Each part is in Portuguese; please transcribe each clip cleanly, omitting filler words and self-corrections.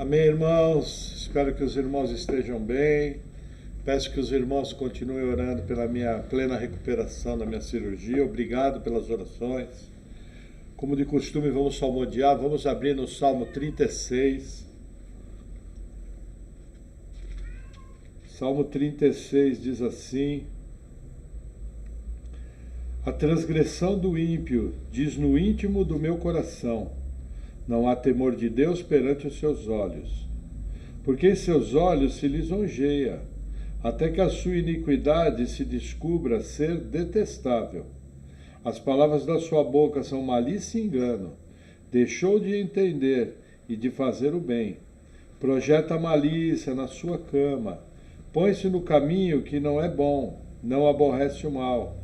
Amém, irmãos? Espero que os irmãos estejam bem. Peço que os irmãos continuem orando pela minha plena recuperação da minha cirurgia. Obrigado pelas orações. Como de costume, vamos salmodiar. Vamos abrir no Salmo 36. Salmo 36 diz assim: A transgressão do ímpio diz no íntimo do meu coração: não há temor de Deus perante os seus olhos. Porque em seus olhos se lisonjeia, até que a sua iniquidade se descubra ser detestável. As palavras da sua boca são malícia e engano. Deixou de entender e de fazer o bem. Projeta a malícia na sua cama. Põe-se no caminho que não é bom, não aborrece o mal.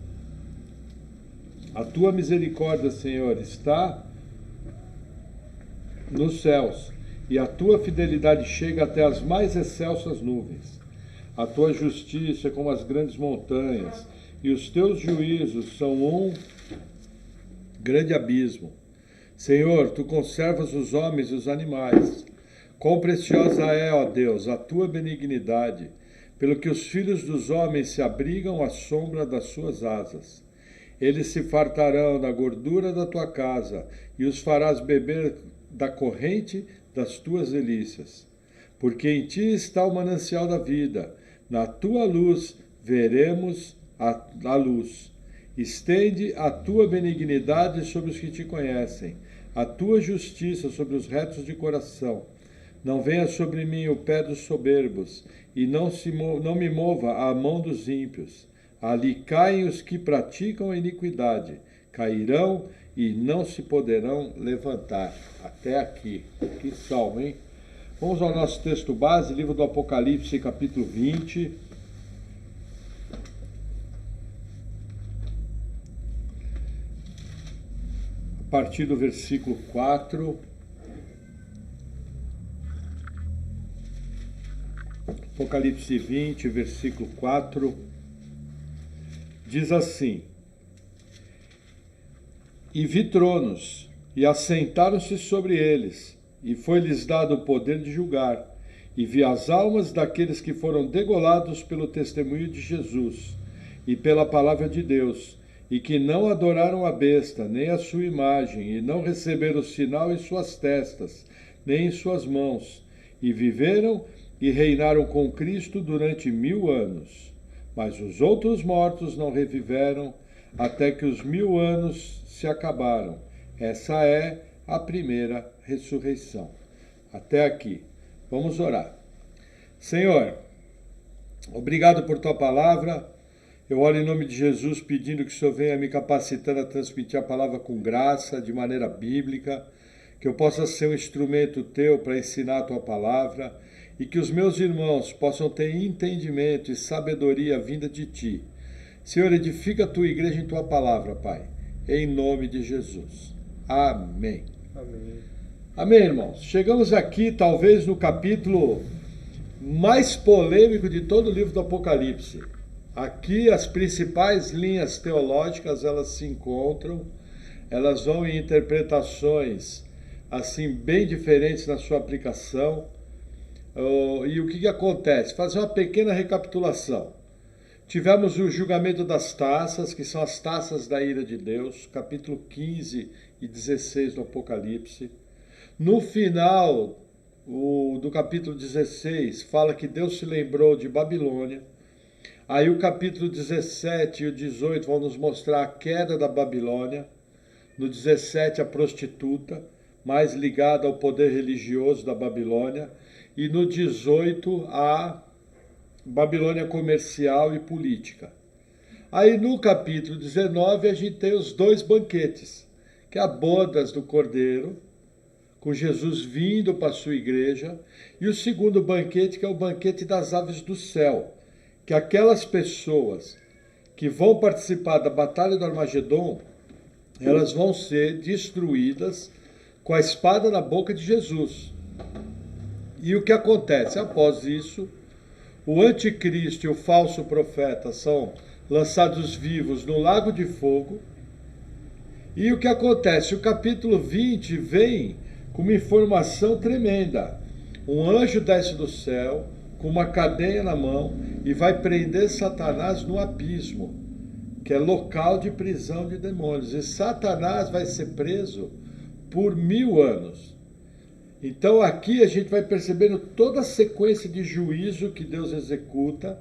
A tua misericórdia, Senhor, está nos céus, e a tua fidelidade chega até as mais excelsas nuvens. A tua justiça é como as grandes montanhas, e os teus juízos são um grande abismo. Senhor, tu conservas os homens e os animais. Quão preciosa é, ó Deus, a tua benignidade, pelo que os filhos dos homens se abrigam à sombra das suas asas. Eles se fartarão da gordura da tua casa, e os farás beber da corrente das tuas delícias. Porque em ti está o manancial da vida, na tua luz veremos a luz. Estende a tua benignidade sobre os que te conhecem, a tua justiça sobre os retos de coração. Não venha sobre mim o pé dos soberbos, e não me mova a mão dos ímpios. Ali caem os que praticam a iniquidade, cairão e não se poderão levantar. Até aqui. Que salmo, hein? Vamos ao nosso texto base, livro do Apocalipse, capítulo 20. A partir do versículo 4. Apocalipse 20, versículo 4. Diz assim: E vi tronos, e assentaram-se sobre eles, e foi-lhes dado o poder de julgar. E vi as almas daqueles que foram degolados pelo testemunho de Jesus, e pela palavra de Deus, e que não adoraram a besta, nem a sua imagem, e não receberam o sinal em suas testas, nem em suas mãos, e viveram e reinaram com Cristo durante 1000 anos. Mas os outros mortos não reviveram, até que os 1000 anos se acabaram. Essa é a primeira ressurreição. Até aqui. Vamos orar. Senhor, obrigado por tua palavra. Eu oro em nome de Jesus pedindo que o Senhor venha me capacitando a transmitir a palavra com graça, de maneira bíblica, que eu possa ser um instrumento teu para ensinar a tua palavra e que os meus irmãos possam ter entendimento e sabedoria vinda de ti. Senhor, edifica a tua igreja em tua palavra, Pai, em nome de Jesus. Amém. Amém. Amém, irmãos. Chegamos aqui, talvez, no capítulo mais polêmico de todo o livro do Apocalipse. Aqui as principais linhas teológicas, elas se encontram, elas vão em interpretações, assim, bem diferentes na sua aplicação. E o que acontece? Fazer uma pequena recapitulação. Tivemos o julgamento das taças, que são as taças da ira de Deus, capítulo 15 e 16 do Apocalipse. No final do capítulo 16, fala que Deus se lembrou de Babilônia. Aí o capítulo 17 e o 18 vão nos mostrar a queda da Babilônia. No 17, a prostituta, mais ligada ao poder religioso da Babilônia. E no 18, a Babilônia comercial e política. Aí no capítulo 19 a gente tem os dois banquetes, que é a bodas do Cordeiro, com Jesus vindo para a sua igreja, e o segundo banquete, que é o banquete das aves do céu, que aquelas pessoas que vão participar da Batalha do Armagedon, elas vão ser destruídas com a espada na boca de Jesus. E o que acontece? Após isso, o anticristo e o falso profeta são lançados vivos no lago de fogo. E o que acontece? O capítulo 20 vem com uma informação tremenda. Um anjo desce do céu com uma cadeia na mão e vai prender Satanás no abismo, que é local de prisão de demônios. E Satanás vai ser preso por 1000 anos. Então aqui a gente vai percebendo toda a sequência de juízo que Deus executa,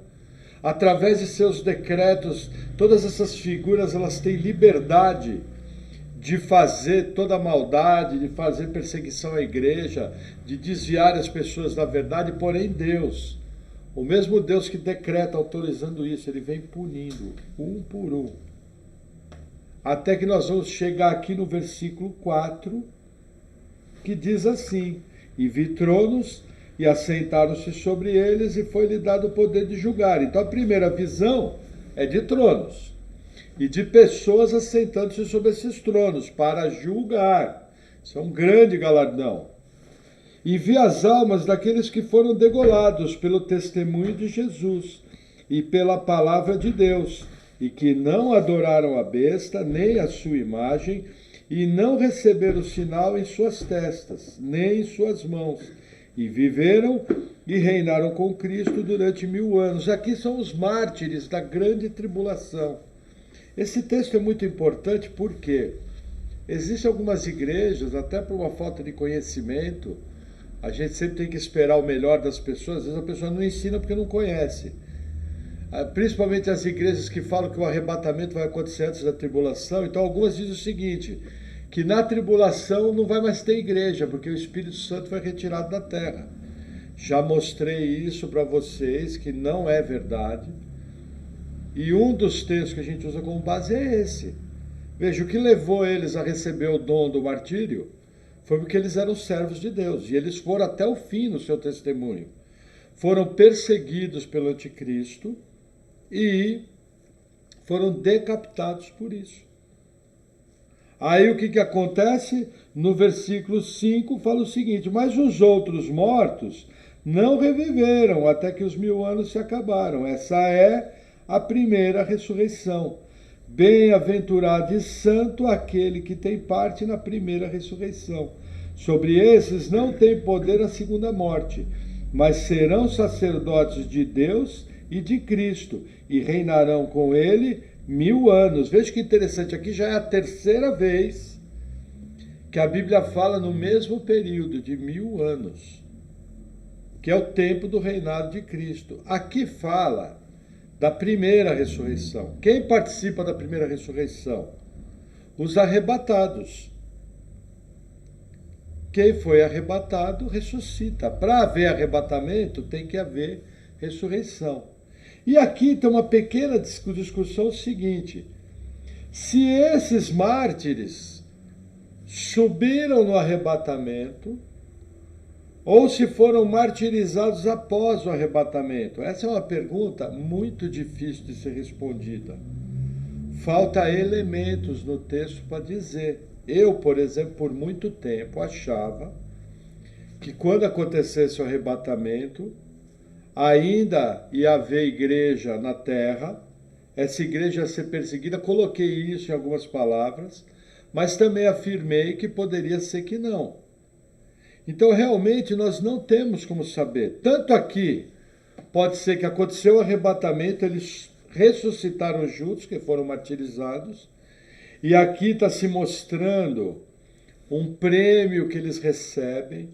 através de seus decretos. Todas essas figuras, elas têm liberdade de fazer toda a maldade, de fazer perseguição à igreja, de desviar as pessoas da verdade, porém Deus, o mesmo Deus que decreta autorizando isso, ele vem punindo um por um. Até que nós vamos chegar aqui no versículo 4, que diz assim: e vi tronos, e assentaram-se sobre eles, e foi-lhe dado o poder de julgar. Então a primeira visão é de tronos, e de pessoas assentando-se sobre esses tronos, para julgar. Isso é um grande galardão. E vi as almas daqueles que foram degolados pelo testemunho de Jesus, e pela palavra de Deus, e que não adoraram a besta, nem a sua imagem, e não receberam o sinal em suas testas, nem em suas mãos, e viveram e reinaram com Cristo durante 1000 anos. Aqui são os mártires da grande tribulação. Esse texto é muito importante porque existem algumas igrejas, até por uma falta de conhecimento, a gente sempre tem que esperar o melhor das pessoas, às vezes a pessoa não ensina porque não conhece. Principalmente as igrejas que falam que o arrebatamento vai acontecer antes da tribulação. Então algumas dizem o seguinte, que na tribulação não vai mais ter igreja, porque o Espírito Santo foi retirado da terra. Já mostrei isso para vocês, que não é verdade. E um dos textos que a gente usa como base é esse. Veja, o que levou eles a receber o dom do martírio foi porque eles eram servos de Deus, e eles foram até o fim no seu testemunho. Foram perseguidos pelo anticristo, e foram decapitados por isso. Aí o que acontece? No versículo 5 fala o seguinte: mas os outros mortos não reviveram até que os 1000 anos se acabaram. Essa é a primeira ressurreição. Bem-aventurado e santo aquele que tem parte na primeira ressurreição. Sobre esses não tem poder a segunda morte, mas serão sacerdotes de Deus e de Cristo, e reinarão com ele 1000 anos. Veja que interessante, aqui já é a terceira vez que a Bíblia fala no mesmo período de 1000 anos, que é o tempo do reinado de Cristo. Aqui fala da primeira ressurreição. Quem participa da primeira ressurreição? Os arrebatados. Quem foi arrebatado ressuscita. Para haver arrebatamento tem que haver ressurreição. E aqui tem uma pequena discussão seguinte: se esses mártires subiram no arrebatamento, ou se foram martirizados após o arrebatamento. Essa é uma pergunta muito difícil de ser respondida. Falta elementos no texto para dizer. Eu, por exemplo, por muito tempo achava que quando acontecesse o arrebatamento, ainda ia haver igreja na terra, essa igreja ia ser perseguida. Coloquei isso em algumas palavras, mas também afirmei que poderia ser que não. Então, realmente, nós não temos como saber. Tanto aqui, pode ser que aconteceu o arrebatamento, eles ressuscitaram juntos, que foram martirizados, e aqui está se mostrando um prêmio que eles recebem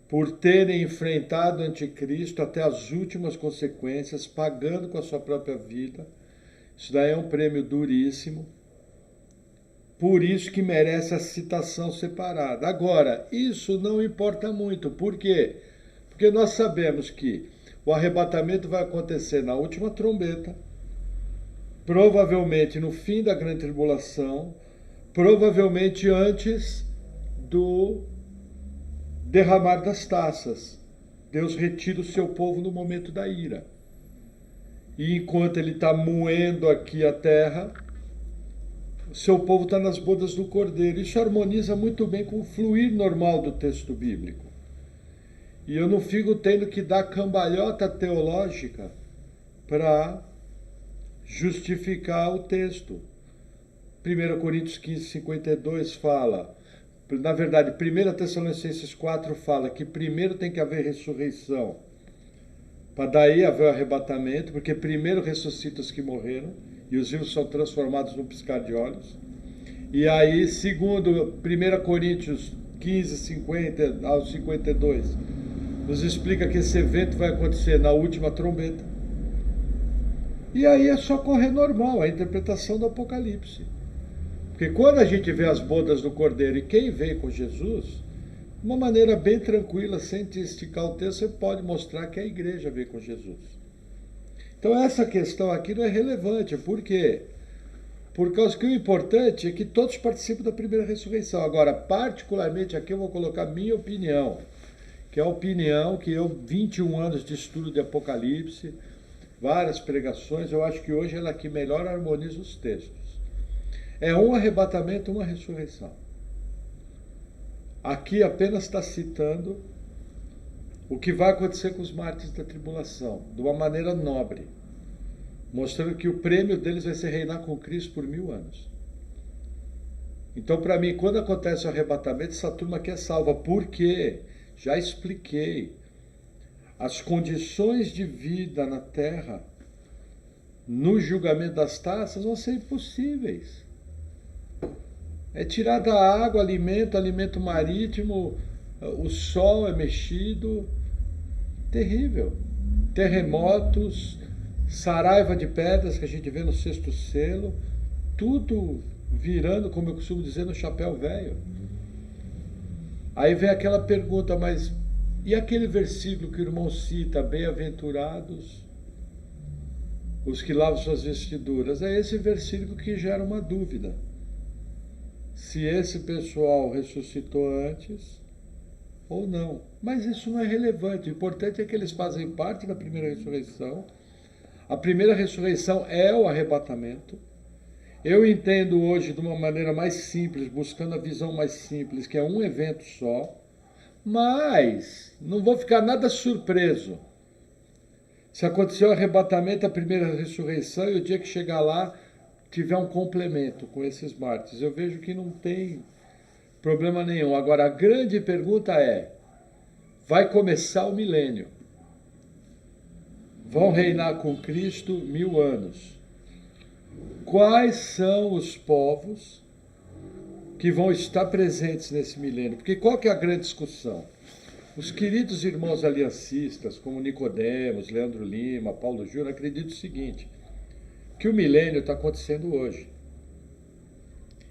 por terem enfrentado o anticristo até as últimas consequências, pagando com a sua própria vida. Isso daí é um prêmio duríssimo. Por isso que merece a citação separada. Agora, isso não importa muito. Por quê? Porque nós sabemos que o arrebatamento vai acontecer na última trombeta, provavelmente no fim da grande tribulação, provavelmente antes do derramar das taças. Deus retira o seu povo no momento da ira. E enquanto ele está moendo aqui a terra, seu povo está nas bodas do Cordeiro. Isso harmoniza muito bem com o fluir normal do texto bíblico. E eu não fico tendo que dar cambalhota teológica para justificar o texto. 1 Coríntios 15, 52 fala: Na verdade, 1 Tessalonicenses 4 fala que primeiro tem que haver ressurreição, para daí haver o arrebatamento, porque primeiro ressuscita os que morreram, e os vivos são transformados num piscar de olhos. E aí, segundo 1 Coríntios 15, 50 ao 52, nos explica que esse evento vai acontecer na última trombeta. E aí é só correr normal, a interpretação do Apocalipse. Porque quando a gente vê as bodas do Cordeiro e quem veio com Jesus, de uma maneira bem tranquila, sem te esticar o texto, você pode mostrar que a igreja veio com Jesus. Então essa questão aqui não é relevante. Por quê? Por causa que o importante é que todos participam da primeira ressurreição. Agora, particularmente aqui eu vou colocar minha opinião, que é a opinião que eu, 21 anos de estudo de Apocalipse, várias pregações, eu acho que hoje ela que melhor harmoniza os textos. É um arrebatamento, uma ressurreição. Aqui apenas está citando o que vai acontecer com os mártires da tribulação, de uma maneira nobre, mostrando que o prêmio deles vai ser reinar com Cristo por 1000 anos. Então, para mim, quando acontece o arrebatamento, essa turma aqui é salva. Por quê? Já expliquei. As condições de vida na Terra, no julgamento das taças, vão ser impossíveis. É tirada a água, alimento marítimo, o sol é mexido. Terrível. Terremotos, saraiva de pedras que a gente vê no sexto selo, tudo virando, como eu costumo dizer, no chapéu velho. Aí vem aquela pergunta, mas e aquele versículo que o irmão cita, bem-aventurados os que lavam suas vestiduras? É esse versículo que gera uma dúvida. Se esse pessoal ressuscitou antes ou não. Mas isso não é relevante. O importante é que eles fazem parte da primeira ressurreição. A primeira ressurreição é o arrebatamento. Eu entendo hoje de uma maneira mais simples, buscando a visão mais simples, que é um evento só. Mas não vou ficar nada surpreso se acontecer o arrebatamento, a primeira ressurreição, e o dia que chegar lá tiver um complemento com esses mártires. Eu vejo que não tem problema nenhum. Agora, a grande pergunta é, vai começar o milênio. Vão reinar com Cristo 1000 anos. Quais são os povos que vão estar presentes nesse milênio? Porque qual que é a grande discussão? Os queridos irmãos aliancistas, como Nicodemos, Leandro Lima, Paulo Júnior, acreditam o seguinte, que o milênio está acontecendo hoje.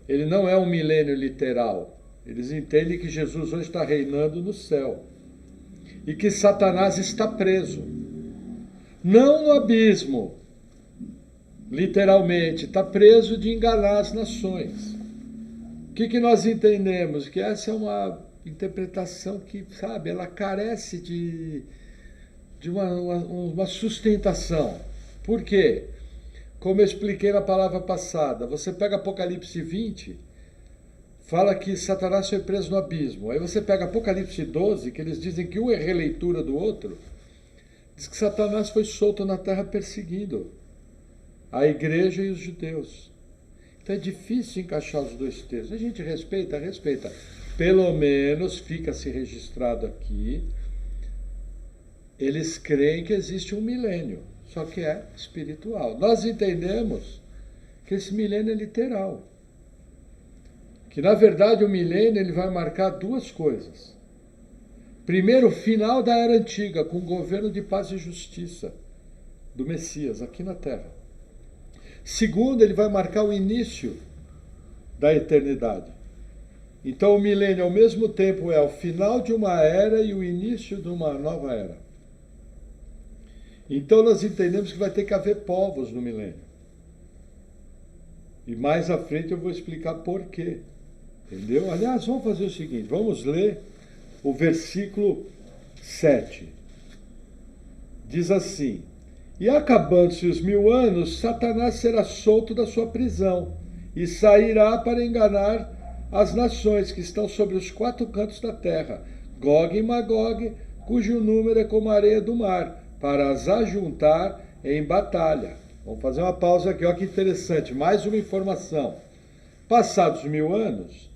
Ele não é um milênio literal. Eles entendem que Jesus hoje está reinando no céu e que Satanás está preso. Não no abismo, literalmente, está preso de enganar as nações. O que nós entendemos? Que essa é uma interpretação que, sabe, ela carece de uma sustentação. Por quê? Como eu expliquei na palavra passada, você pega Apocalipse 20, fala que Satanás foi preso no abismo. Aí você pega Apocalipse 12, que eles dizem que um é releitura do outro, diz que Satanás foi solto na terra perseguindo a igreja e os judeus. Então é difícil encaixar os dois textos. A gente respeita. Pelo menos fica-se registrado aqui, eles creem que existe um milênio, só que é espiritual. Nós entendemos que esse milênio é literal. Que na verdade o milênio ele vai marcar duas coisas. Primeiro, o final da era antiga, com o governo de paz e justiça do Messias aqui na Terra. Segundo, ele vai marcar o início da eternidade. Então o milênio ao mesmo tempo é o final de uma era e o início de uma nova era. Então nós entendemos que vai ter que haver povos no milênio. E mais à frente eu vou explicar por quê. Entendeu? Aliás, vamos fazer o seguinte, vamos ler o versículo 7. Diz assim: e acabando-se os 1000 anos, Satanás será solto da sua prisão e sairá para enganar as nações que estão sobre os 4 cantos da terra, Gog e Magog, cujo número é como a areia do mar, para as ajuntar em batalha. Vamos fazer uma pausa aqui, olha que interessante, mais uma informação. Passados 1000 anos,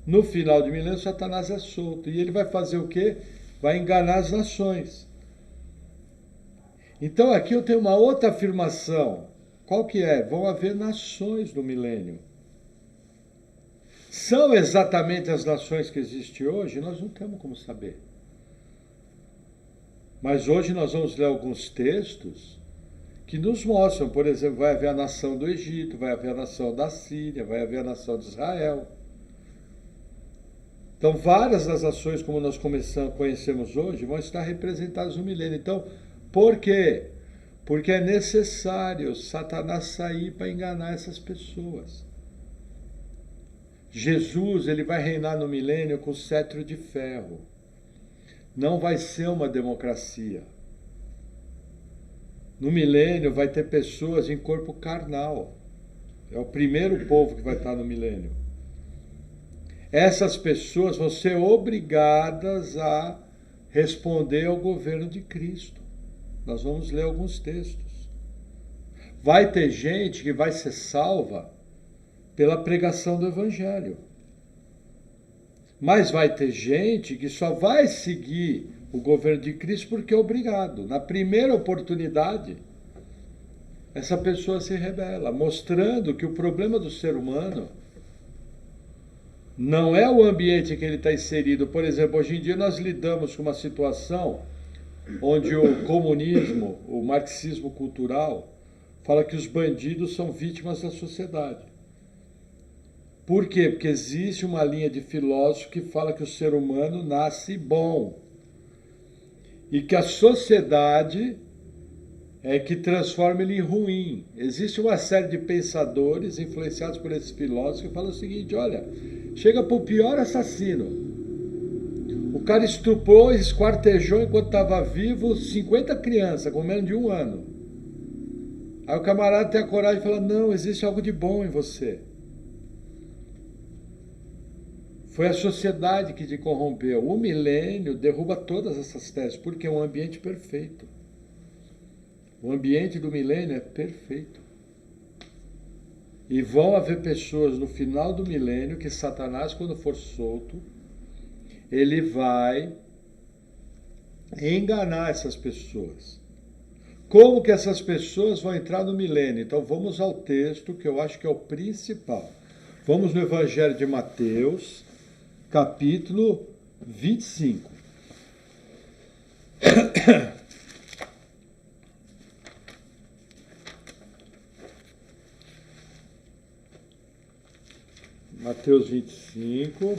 No final do milênio, Satanás é solto. E ele vai fazer o quê? Vai enganar as nações. Então aqui eu tenho uma outra afirmação. Qual que é? Vão haver nações no milênio. São exatamente as nações que existem hoje? Nós não temos como saber. Mas hoje nós vamos ler alguns textos que nos mostram, por exemplo, vai haver a nação do Egito, vai haver a nação da Síria, vai haver a nação de Israel. Então, várias das nações, como nós conhecemos hoje, vão estar representadas no milênio. Então, por quê? Porque é necessário Satanás sair para enganar essas pessoas. Jesus, ele vai reinar no milênio com cetro de ferro. Não vai ser uma democracia. No milênio vai ter pessoas em corpo carnal. É o primeiro povo que vai estar no milênio. Essas pessoas vão ser obrigadas a responder ao governo de Cristo. Nós vamos ler alguns textos. Vai ter gente que vai ser salva pela pregação do Evangelho. Mas vai ter gente que só vai seguir o governo de Cristo porque é obrigado. Na primeira oportunidade, essa pessoa se rebela, mostrando que o problema do ser humano não é o ambiente em que ele está inserido. Por exemplo, hoje em dia nós lidamos com uma situação onde o comunismo, o marxismo cultural, fala que os bandidos são vítimas da sociedade. Por quê? Porque existe uma linha de filósofo que fala que o ser humano nasce bom e que a sociedade é que transforma ele em ruim. Existe uma série de pensadores influenciados por esses filósofos que falam o seguinte: olha, chega para o pior assassino. O cara estuprou, esquartejou enquanto estava vivo 50 crianças com menos de 1 ano. Aí o camarada tem a coragem e fala: não, existe algo de bom em você. Foi a sociedade que te corrompeu. O milênio derruba todas essas teses, porque é um ambiente perfeito. O ambiente do milênio é perfeito. E vão haver pessoas no final do milênio que Satanás, quando for solto, ele vai enganar essas pessoas. Como que essas pessoas vão entrar no milênio? Então vamos ao texto que eu acho que é o principal. Vamos no Evangelho de Mateus, capítulo 25. Mateus 25.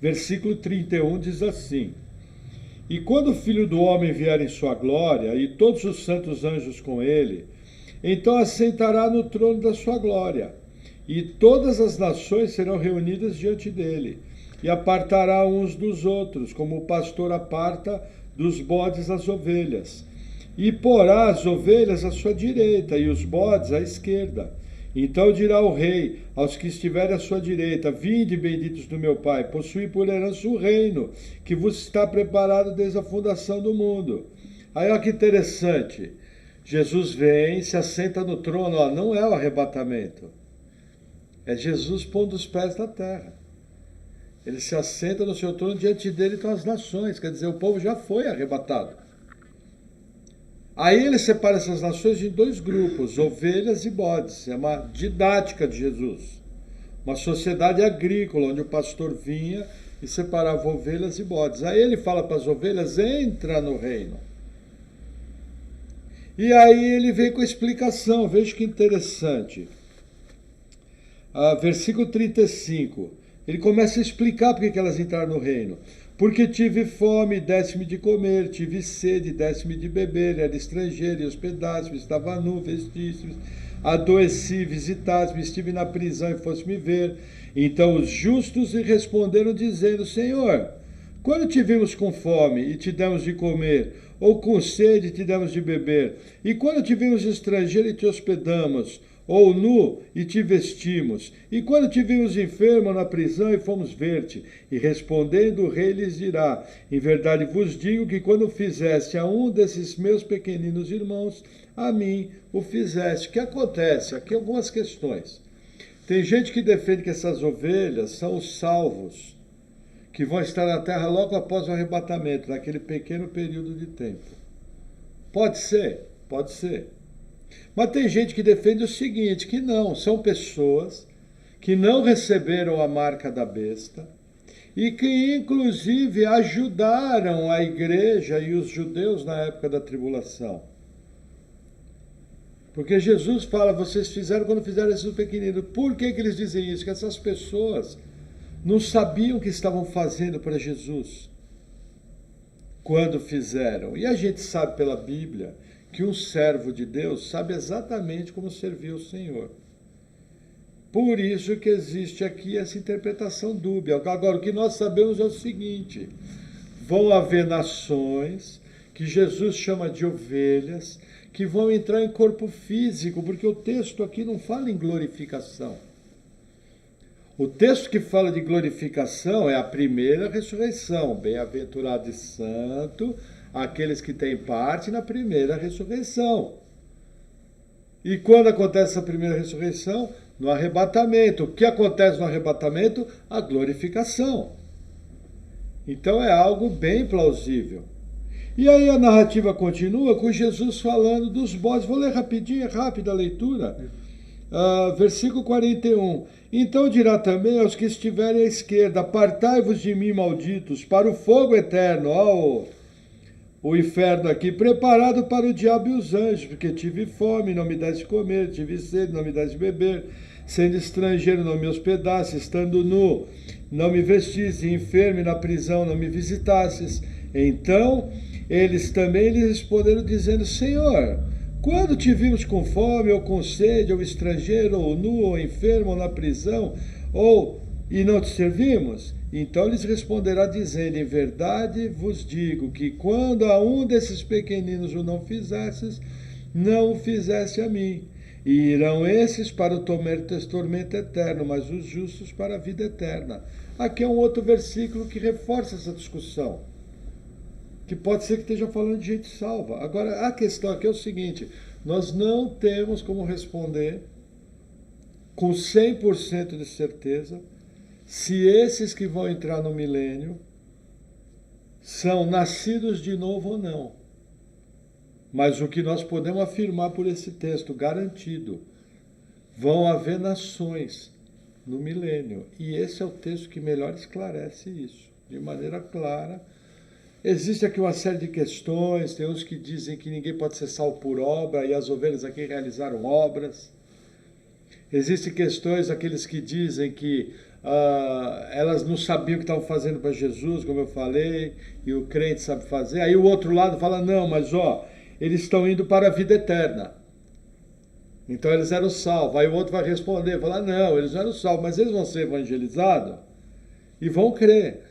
Versículo 31 diz assim: E quando o Filho do Homem vier em sua glória, e todos os santos anjos com ele, então assentará no trono da sua glória, e todas as nações serão reunidas diante dele, e apartará uns dos outros, como o pastor aparta dos bodes as ovelhas, e porá as ovelhas à sua direita, e os bodes à esquerda. Então dirá o rei aos que estiverem à sua direita: Vinde, benditos do meu Pai, possuí por herança o reino que vos está preparado desde a fundação do mundo. Aí olha que interessante, Jesus vem, se assenta no trono, ó, não é o arrebatamento, é Jesus pondo os pés na terra. Ele se assenta no seu trono, diante dele estão as nações, quer dizer, o povo já foi arrebatado. Aí ele separa essas nações em 2 grupos, ovelhas e bodes. É uma didática de Jesus. Uma sociedade agrícola, onde o pastor vinha e separava ovelhas e bodes. Aí ele fala para as ovelhas: entra no reino. E aí ele vem com a explicação, veja que interessante. Versículo 35, ele começa a explicar por que elas entraram no reino. Porque tive fome, deste-me de comer, tive sede, deste-me de beber, era estrangeiro e hospedaste-me, estava nu, vestiste-me, adoeci, visitaste-me, estive na prisão e foste-me ver. Então os justos lhe responderam, dizendo: Senhor, quando te vimos com fome e te demos de comer, ou com sede te demos de beber? E quando te vimos estrangeiro e te hospedamos, ou nu e te vestimos? E quando te vimos enfermo na prisão e fomos ver-te? E respondendo o rei lhes dirá, em verdade vos digo que quando fizeste a um desses meus pequeninos irmãos, a mim o fizeste. O que acontece? Aqui algumas questões. Tem gente que defende que essas ovelhas são os salvos, que vão estar na terra logo após o arrebatamento, naquele pequeno período de tempo. Pode ser, pode ser. Mas tem gente que defende o seguinte, que não, são pessoas que não receberam a marca da besta e que inclusive ajudaram a igreja e os judeus na época da tribulação. Porque Jesus fala, vocês fizeram quando fizeram isso pequenino. Por que eles dizem isso? Que essas pessoas não sabiam o que estavam fazendo para Jesus quando fizeram. E a gente sabe pela Bíblia que um servo de Deus sabe exatamente como servir o Senhor. Por isso que existe aqui essa interpretação dúbia. Agora, o que nós sabemos é o seguinte, vão haver nações que Jesus chama de ovelhas, que vão entrar em corpo físico, porque o texto aqui não fala em glorificação. O texto que fala de glorificação é a primeira ressurreição. Bem-aventurado e santo aqueles que têm parte na primeira ressurreição. E quando acontece essa primeira ressurreição? No arrebatamento. O que acontece no arrebatamento? A glorificação. Então é algo bem plausível. E aí a narrativa continua com Jesus falando dos bodes. Vou ler rapidinho, rápida a leitura. Versículo 41. Então dirá também aos que estiverem à esquerda, apartai-vos de mim, malditos, para o fogo eterno. O inferno aqui, preparado para o diabo e os anjos, porque tive fome, não me dás de comer, tive sede, não me dás de beber, sendo estrangeiro, não me hospedastes, estando nu, não me vestistes, enfermo e na prisão, não me visitastes. Então eles também lhe responderam, dizendo, Senhor, quando te vimos com fome, ou com sede, ou estrangeiro, ou nu, ou enfermo, ou na prisão, e não te servimos? Então lhes responderá dizendo, em verdade vos digo que quando a um desses pequeninos o não fizestes, não o fizeste a mim. E irão esses para o tormento eterno, mas os justos para a vida eterna. Aqui é um outro versículo que reforça essa discussão, que pode ser que esteja falando de gente salva. Agora, a questão aqui é o seguinte, nós não temos como responder com 100% de certeza se esses que vão entrar no milênio são nascidos de novo ou não. Mas o que nós podemos afirmar por esse texto, garantido, vão haver nações no milênio. E esse é o texto que melhor esclarece isso, de maneira clara. Existe aqui uma série de questões, tem uns que dizem que ninguém pode ser salvo por obra, e as ovelhas aqui realizaram obras. Existem questões, aqueles que dizem que elas não sabiam o que estavam fazendo para Jesus, como eu falei, e o crente sabe fazer. Aí o outro lado fala, não, mas eles estão indo para a vida eterna. Então eles eram salvos. Aí o outro vai responder, falar, não, eles não eram salvos, mas eles vão ser evangelizados e vão crer.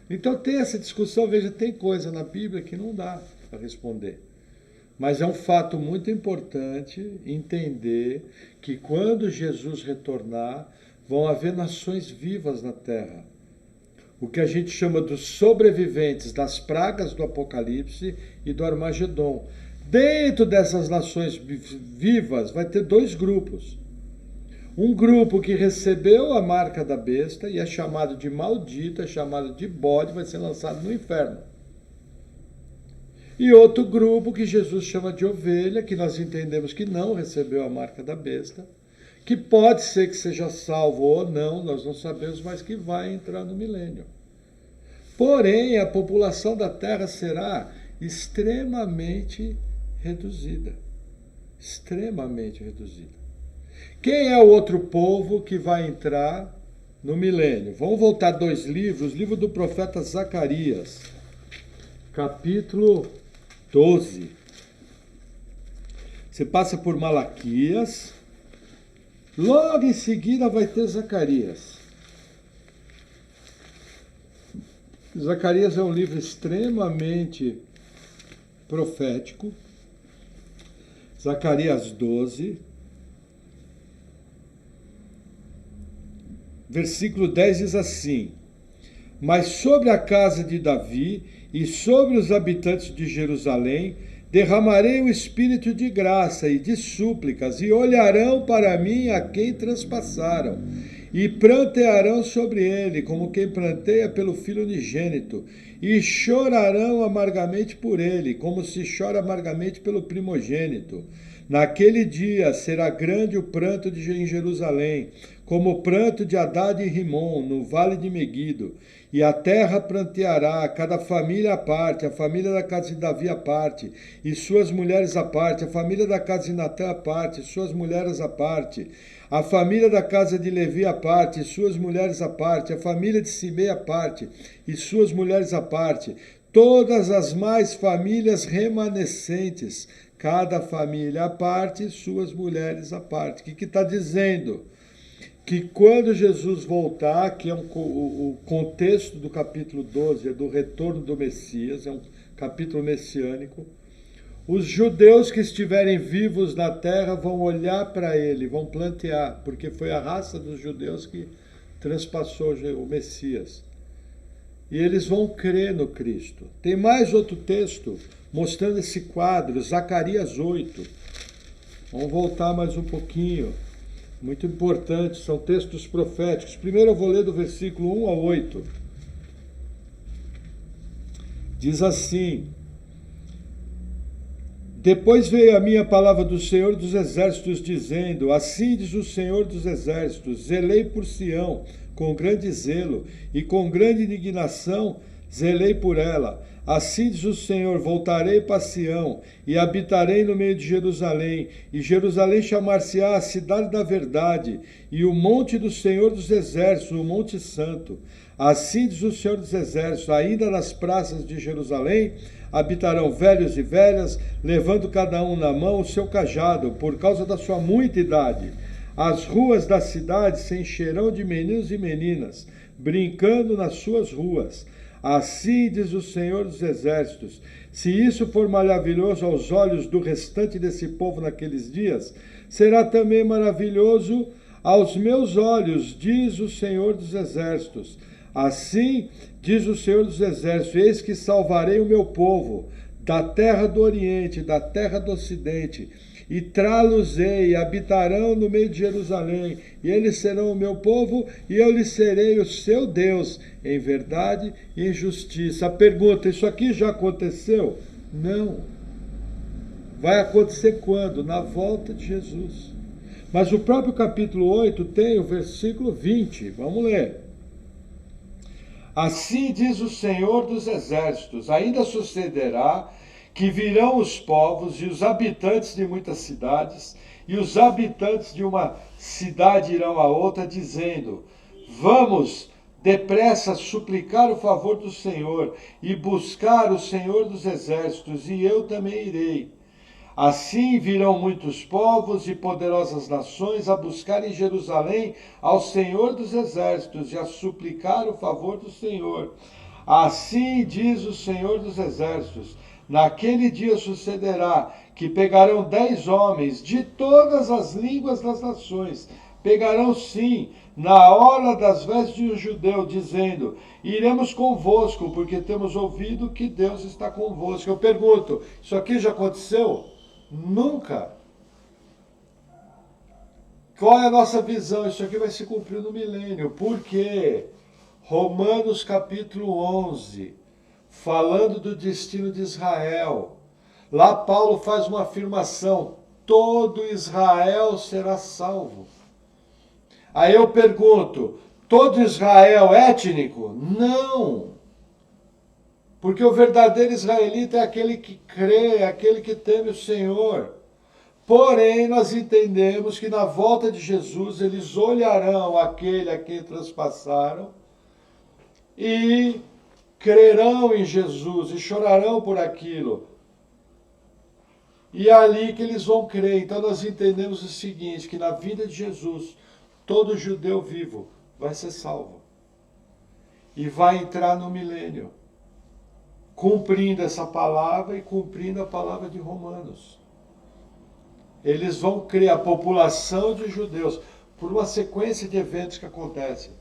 Então tem essa discussão, veja, tem coisa na Bíblia que não dá para responder. Mas é um fato muito importante entender que quando Jesus retornar, vão haver nações vivas na terra. O que a gente chama dos sobreviventes das pragas do Apocalipse e do Armagedon. Dentro dessas nações vivas vai ter dois grupos. Um grupo que recebeu a marca da besta e é chamado de maldito, é chamado de bode, vai ser lançado no inferno. E outro grupo que Jesus chama de ovelha, que nós entendemos que não recebeu a marca da besta, que pode ser que seja salvo ou não, nós não sabemos, mas que vai entrar no milênio. Porém, a população da Terra será extremamente reduzida. Extremamente reduzida. Quem é o outro povo que vai entrar no milênio? Vamos voltar 2 livros, livro do profeta Zacarias, capítulo 12. Você passa por Malaquias, logo em seguida vai ter Zacarias. Zacarias é um livro extremamente profético, Zacarias 12, versículo 10 diz assim: Mas sobre a casa de Davi e sobre os habitantes de Jerusalém derramarei o espírito de graça e de súplicas, e olharão para mim a quem transpassaram, e prantearão sobre ele, como quem pranteia pelo filho unigênito, e chorarão amargamente por ele, como se chora amargamente pelo primogênito. Naquele dia será grande o pranto em Jerusalém, como o pranto de Hadad e Rimom, no vale de Meguido. E a terra pranteará, cada família à parte, a família da casa de Davi à parte, e suas mulheres à parte, a família da casa de Natã à parte, suas mulheres à parte, a família da casa de Levi à parte, e suas mulheres à parte, a família de Simei à parte, e suas mulheres à parte, todas as mais famílias remanescentes, cada família à parte e suas mulheres à parte. O que está dizendo? Que quando Jesus voltar, que é o contexto do capítulo 12, é do retorno do Messias, é um capítulo messiânico, os judeus que estiverem vivos na terra vão olhar para ele, vão plantear, porque foi a raça dos judeus que transpassou o Messias. E eles vão crer no Cristo. Tem mais outro texto mostrando esse quadro, Zacarias 8. Vamos voltar mais um pouquinho. Muito importante, são textos proféticos. Primeiro eu vou ler do versículo 1 ao 8. Diz assim: Depois veio a minha palavra do Senhor dos Exércitos, dizendo: Assim diz o Senhor dos Exércitos, zelei por Sião com grande zelo, e com grande indignação zelei por ela. Assim diz o Senhor: voltarei para Sião, e habitarei no meio de Jerusalém, e Jerusalém chamar-se-á a cidade da verdade, e o monte do Senhor dos Exércitos, o monte santo. Assim diz o Senhor dos Exércitos: ainda nas praças de Jerusalém habitarão velhos e velhas, levando cada um na mão o seu cajado, por causa da sua muita idade. As ruas da cidade se encherão de meninos e meninas, brincando nas suas ruas. Assim diz o Senhor dos Exércitos: se isso for maravilhoso aos olhos do restante desse povo naqueles dias, será também maravilhoso aos meus olhos, diz o Senhor dos Exércitos. Assim diz o Senhor dos Exércitos: eis que salvarei o meu povo da terra do Oriente, da terra do Ocidente, e trá-los-ei, habitarão no meio de Jerusalém, e eles serão o meu povo, e eu lhes serei o seu Deus, em verdade e em justiça. A pergunta: isso aqui já aconteceu? Não. Vai acontecer quando? Na volta de Jesus. Mas o próprio capítulo 8 tem o versículo 20. Vamos ler. Assim diz o Senhor dos Exércitos: ainda sucederá que virão os povos e os habitantes de muitas cidades, e os habitantes de uma cidade irão a outra, dizendo: vamos depressa suplicar o favor do Senhor e buscar o Senhor dos Exércitos, e eu também irei. Assim virão muitos povos e poderosas nações a buscar em Jerusalém ao Senhor dos Exércitos e a suplicar o favor do Senhor. Assim diz o Senhor dos Exércitos: naquele dia sucederá que pegarão 10 homens de todas as línguas das nações, pegarão sim na orla das vestes de um judeu, dizendo: iremos convosco, porque temos ouvido que Deus está convosco. Eu pergunto: isso aqui já aconteceu? Nunca. Qual é a nossa visão? Isso aqui vai se cumprir no milênio. Por quê? Romanos capítulo 11, falando do destino de Israel. Lá Paulo faz uma afirmação: todo Israel será salvo. Aí eu pergunto: todo Israel étnico? Não. Porque o verdadeiro israelita é aquele que crê, é aquele que teme o Senhor. Porém, nós entendemos que na volta de Jesus, eles olharão aquele a quem transpassaram e crerão em Jesus e chorarão por aquilo. E é ali que eles vão crer. Então nós entendemos o seguinte, que na vinda de Jesus, todo judeu vivo vai ser salvo. E vai entrar no milênio. cumprindo essa palavra e cumprindo a palavra de Romanos. Eles vão criar a população de judeus por uma sequência de eventos que acontecem.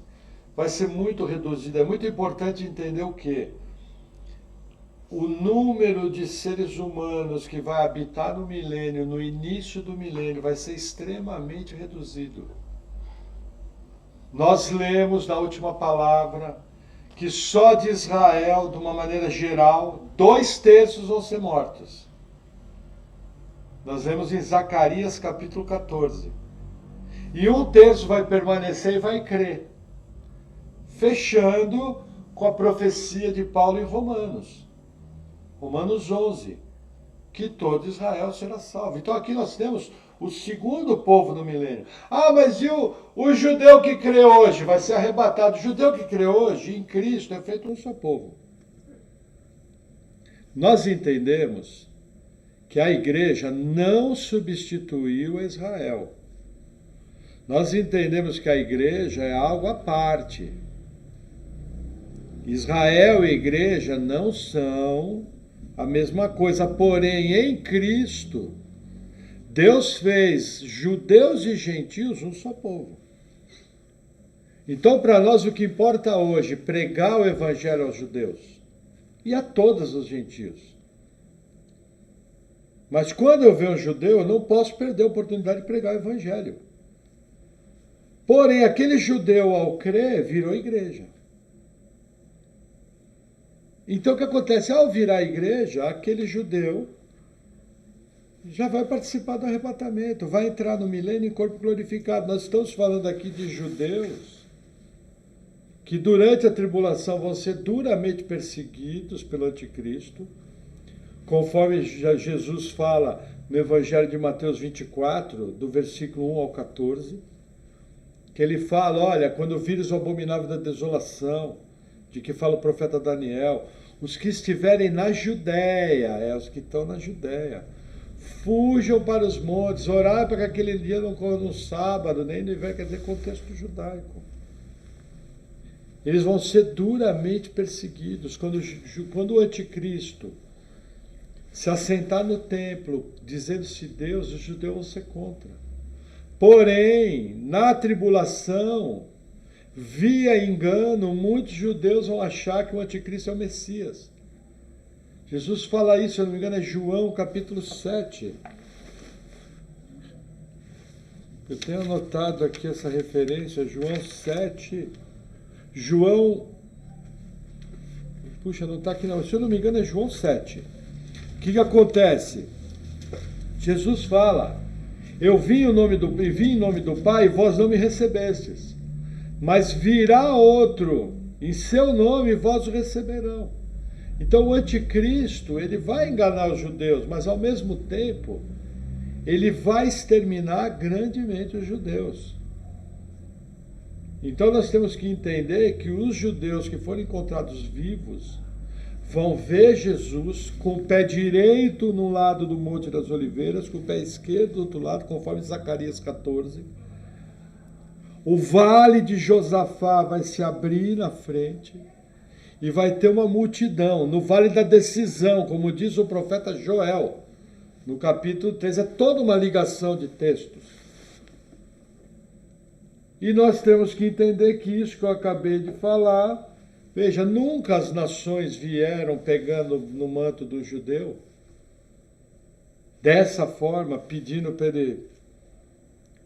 Vai ser muito reduzida. É muito importante entender o quê? O número de seres humanos que vai habitar no milênio, no início do milênio, vai ser extremamente reduzido. Nós lemos na última palavra que só de Israel, de uma maneira geral, 2/3 vão ser mortos. Nós lemos em Zacarias capítulo 14. E 1/3 vai permanecer e vai crer. Fechando com a profecia de Paulo em Romanos. Romanos 11. Que todo Israel será salvo. Então aqui nós temos o segundo povo no milênio. Ah, mas e o judeu que crê hoje? Vai ser arrebatado. O judeu que crê hoje em Cristo é feito um só povo. Nós entendemos que a igreja não substituiu Israel. Nós entendemos que a igreja é algo à parte. Israel e igreja não são a mesma coisa, porém em Cristo, Deus fez judeus e gentios um só povo. Então, para nós, o que importa hoje é pregar o evangelho aos judeus e a todos os gentios. Mas quando eu vejo um judeu, eu não posso perder a oportunidade de pregar o evangelho. Porém, aquele judeu, ao crer, virou igreja. Então, o que acontece? Ao virar igreja, aquele judeu já vai participar do arrebatamento, vai entrar no milênio em corpo glorificado. Nós estamos falando aqui de judeus que durante a tribulação vão ser duramente perseguidos pelo anticristo, conforme Jesus fala no Evangelho de Mateus 24, do versículo 1 ao 14, que ele fala, olha, quando vires o abominável da desolação, de que fala o profeta Daniel, os que estiverem na Judéia, os que estão na Judéia, fujam para os montes, orar para que aquele dia não corra no sábado, nem no inverno, quer dizer, contexto judaico. Eles vão ser duramente perseguidos. Quando o anticristo se assentar no templo, dizendo-se Deus, os judeus vão ser contra. Porém, na tribulação, via engano, muitos judeus vão achar que o anticristo é o Messias. Jesus fala isso, se eu não me engano, é João capítulo 7. Eu tenho anotado aqui essa referência, João 7. Puxa, não está aqui não. Se eu não me engano, é João 7. O que acontece? Jesus fala, eu vim em nome do Pai e vós não me recebestes. Mas virá outro, em seu nome vós o receberão. Então o anticristo, ele vai enganar os judeus, mas ao mesmo tempo, ele vai exterminar grandemente os judeus. Então nós temos que entender que os judeus que forem encontrados vivos, vão ver Jesus com o pé direito no lado do Monte das Oliveiras, com o pé esquerdo do outro lado, conforme Zacarias 14. O vale de Josafá vai se abrir na frente e vai ter uma multidão no vale da decisão, como diz o profeta Joel, no capítulo 3, é toda uma ligação de textos. E nós temos que entender que isso que eu acabei de falar, veja, nunca as nações vieram pegando no manto do judeu, dessa forma, pedindo para ele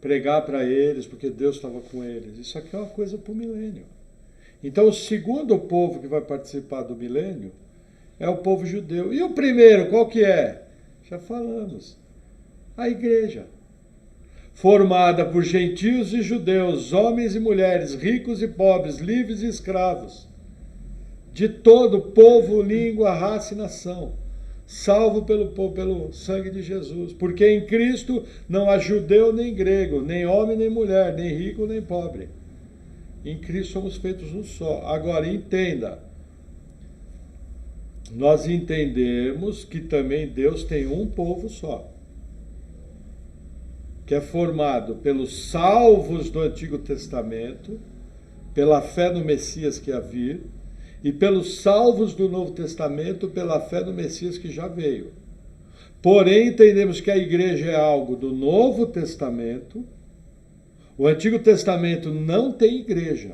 pregar para eles, porque Deus estava com eles. Isso aqui é uma coisa para o milênio. Então, o segundo povo que vai participar do milênio é o povo judeu. E o primeiro, qual que é? Já falamos. A igreja. Formada por gentios e judeus, homens e mulheres, ricos e pobres, livres e escravos, de todo povo, língua, raça e nação, salvo pelo sangue de Jesus. Porque em Cristo não há judeu nem grego, nem homem nem mulher, nem rico nem pobre. Em Cristo somos feitos um só. Agora, entenda, nós entendemos que também Deus tem um povo só, que é formado pelos salvos do Antigo Testamento, pela fé no Messias que há vir, e pelos salvos do Novo Testamento pela fé no Messias que já veio. Porém, entendemos que a igreja é algo do Novo Testamento. O Antigo Testamento não tem igreja.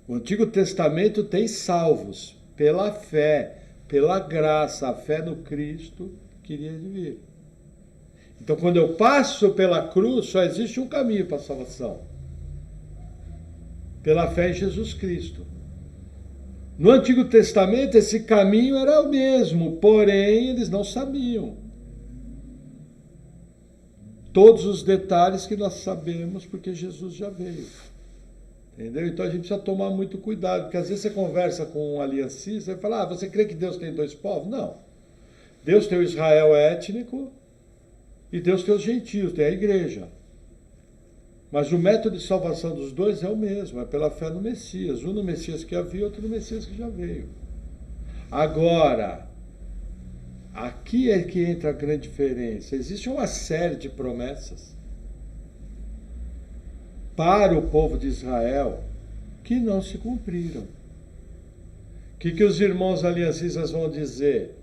O Antigo Testamento tem salvos pela fé, pela graça, a fé no Cristo que iria vir. Então, quando eu passo pela cruz, só existe um caminho para a salvação. Pela fé em Jesus Cristo. No Antigo Testamento, esse caminho era o mesmo, porém, eles não sabiam todos os detalhes que nós sabemos, porque Jesus já veio. Entendeu? Então a gente precisa tomar muito cuidado, porque às vezes você conversa com um aliancista e fala, você crê que Deus tem dois povos? Não. Deus tem o Israel étnico e Deus tem os gentios, tem a igreja. Mas o método de salvação dos dois é o mesmo, é pela fé no Messias. Um no Messias que havia, outro no Messias que já veio. Agora, aqui é que entra a grande diferença. Existe uma série de promessas para o povo de Israel que não se cumpriram. O que os irmãos aliancistas vão dizer?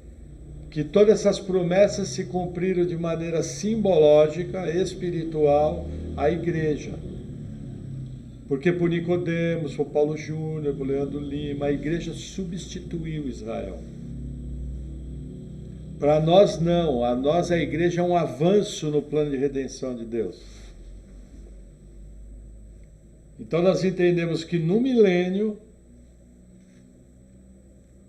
Que todas essas promessas se cumpriram de maneira simbológica, espiritual, à igreja. Porque por Nicodemos, por Paulo Júnior, por Leandro Lima, a igreja substituiu Israel. Para nós não, a nós a igreja é um avanço no plano de redenção de Deus. Então nós entendemos que no milênio,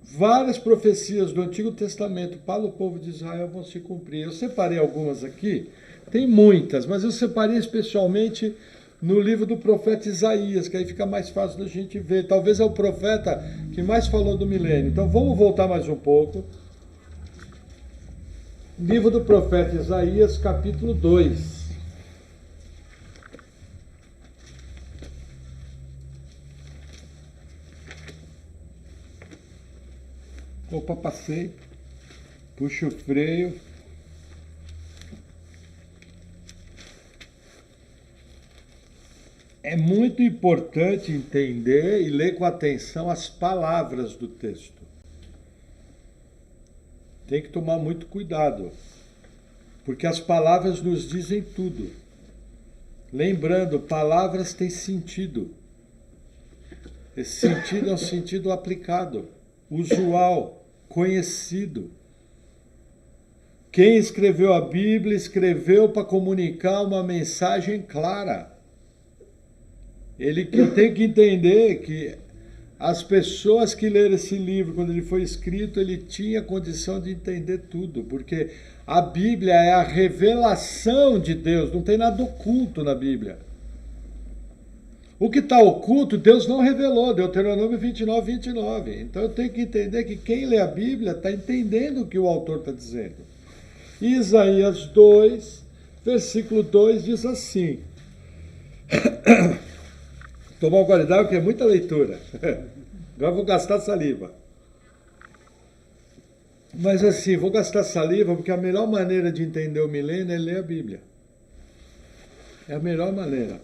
várias profecias do Antigo Testamento para o povo de Israel vão se cumprir. Eu separei algumas aqui, tem muitas, mas eu separei especialmente no livro do profeta Isaías, que aí fica mais fácil da gente ver. Talvez é o profeta que mais falou do milênio. Então vamos voltar mais um pouco. Livro do profeta Isaías, capítulo 2. Opa, passei. Puxa o freio. É muito importante entender e ler com atenção as palavras do texto. Tem que tomar muito cuidado, porque as palavras nos dizem tudo. Lembrando, palavras têm sentido. Esse sentido é um sentido aplicado, usual, conhecido. Quem escreveu a Bíblia escreveu para comunicar uma mensagem clara. Ele tem que entender que as pessoas que leram esse livro, quando ele foi escrito, ele tinha condição de entender tudo, porque a Bíblia é a revelação de Deus, não tem nada oculto na Bíblia. O que está oculto, Deus não revelou, Deuteronômio 29, 29. Então eu tenho que entender que quem lê a Bíblia está entendendo o que o autor está dizendo. Isaías 2, versículo 2 diz assim... Tomar um qualidade porque é muita leitura. Agora vou gastar saliva. Mas assim, vou gastar saliva porque a melhor maneira de entender o milênio é ler a Bíblia. É a melhor maneira.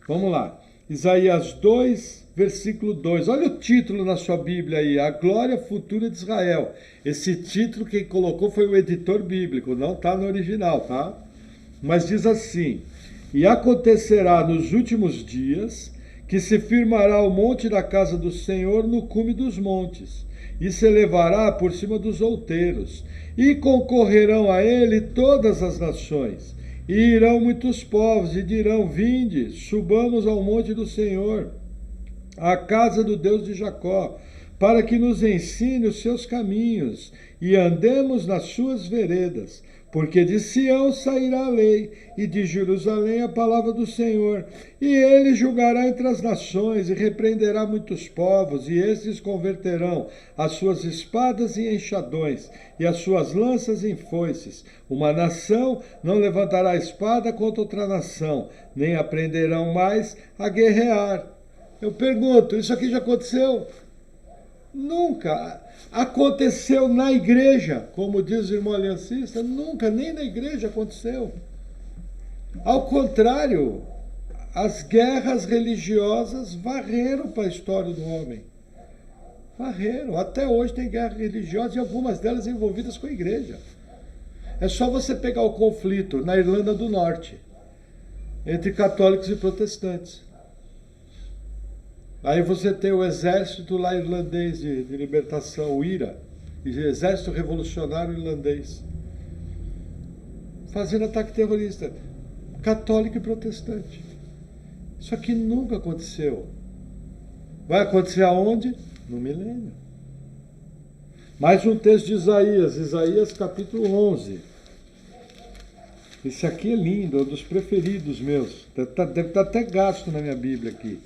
Vamos lá. Isaías 2, versículo 2. Olha o título na sua Bíblia aí. A glória futura de Israel. Esse título quem colocou foi o editor bíblico. Não está no original, tá? Mas diz assim. E acontecerá nos últimos dias... que se firmará o monte da casa do Senhor no cume dos montes, e se elevará por cima dos outeiros, e concorrerão a ele todas as nações, e irão muitos povos, e dirão, vinde, subamos ao monte do Senhor, à casa do Deus de Jacó, para que nos ensine os seus caminhos, e andemos nas suas veredas, porque de Sião sairá a lei, e de Jerusalém a palavra do Senhor. E ele julgará entre as nações, e repreenderá muitos povos, e estes converterão as suas espadas em enxadões, e as suas lanças em foices. Uma nação não levantará espada contra outra nação, nem aprenderão mais a guerrear. Eu pergunto, isso aqui já aconteceu? Nunca. Aconteceu na igreja, como diz o irmão aliancista, nunca, nem na igreja aconteceu. Ao contrário, as guerras religiosas varreram para a história do homem. Varreram. Até hoje tem guerra religiosa e algumas delas envolvidas com a igreja. É só você pegar o conflito na Irlanda do Norte, entre católicos e protestantes. Aí você tem o exército lá irlandês de libertação, o IRA, Exército Revolucionário Irlandês, fazendo ataque terrorista, católico e protestante. Isso aqui nunca aconteceu. Vai acontecer aonde? No milênio. Mais um texto de Isaías, Isaías capítulo 11. Esse aqui é lindo, é um dos preferidos meus. Deve estar até gasto na minha Bíblia aqui.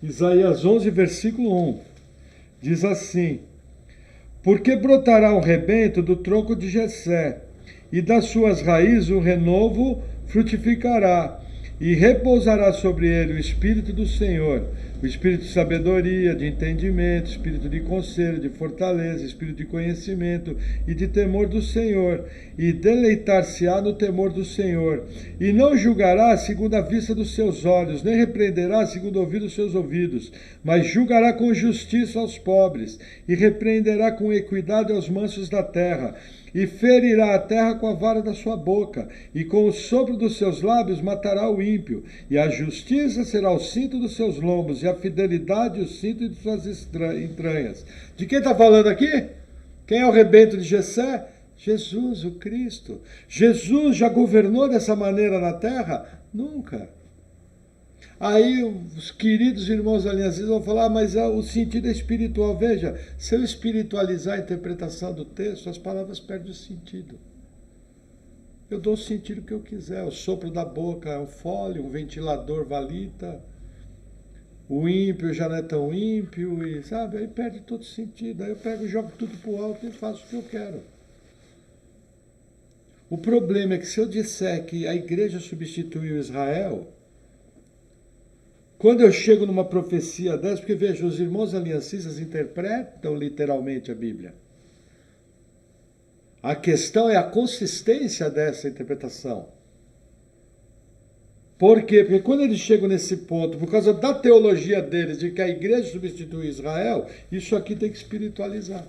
Isaías 11, versículo 1. Diz assim: porque brotará um rebento do tronco de Jessé, e das suas raízes um renovo frutificará, e repousará sobre ele o Espírito do Senhor, o Espírito de sabedoria, de entendimento, Espírito de conselho, de fortaleza, Espírito de conhecimento e de temor do Senhor, e deleitar-se-á no temor do Senhor, e não julgará segundo a vista dos seus olhos, nem repreenderá segundo o ouvido dos seus ouvidos, mas julgará com justiça aos pobres, e repreenderá com equidade aos mansos da terra, e ferirá a terra com a vara da sua boca, e com o sopro dos seus lábios matará o ímpio, e a justiça será o cinto dos seus lombos, e a fidelidade o cinto de suas entranhas. De quem está falando aqui? Quem é o rebento de Jessé? Jesus, o Cristo. Jesus já governou dessa maneira na terra? Nunca. Aí os queridos irmãos aliancistas vão falar, mas o sentido é espiritual. Veja, se eu espiritualizar a interpretação do texto, as palavras perdem o sentido. Eu dou o sentido que eu quiser. O sopro da boca é um fole, um ventilador valita. O ímpio já não é tão ímpio, e sabe? Aí perde todo sentido. Aí eu pego e jogo tudo para o alto e faço o que eu quero. O problema é que se eu disser que a igreja substituiu Israel, quando eu chego numa profecia dessa, porque veja, os irmãos aliancistas interpretam literalmente a Bíblia. A questão é a consistência dessa interpretação. Por quê? Porque quando eles chegam nesse ponto, por causa da teologia deles, de que a igreja substitui Israel, isso aqui tem que espiritualizar.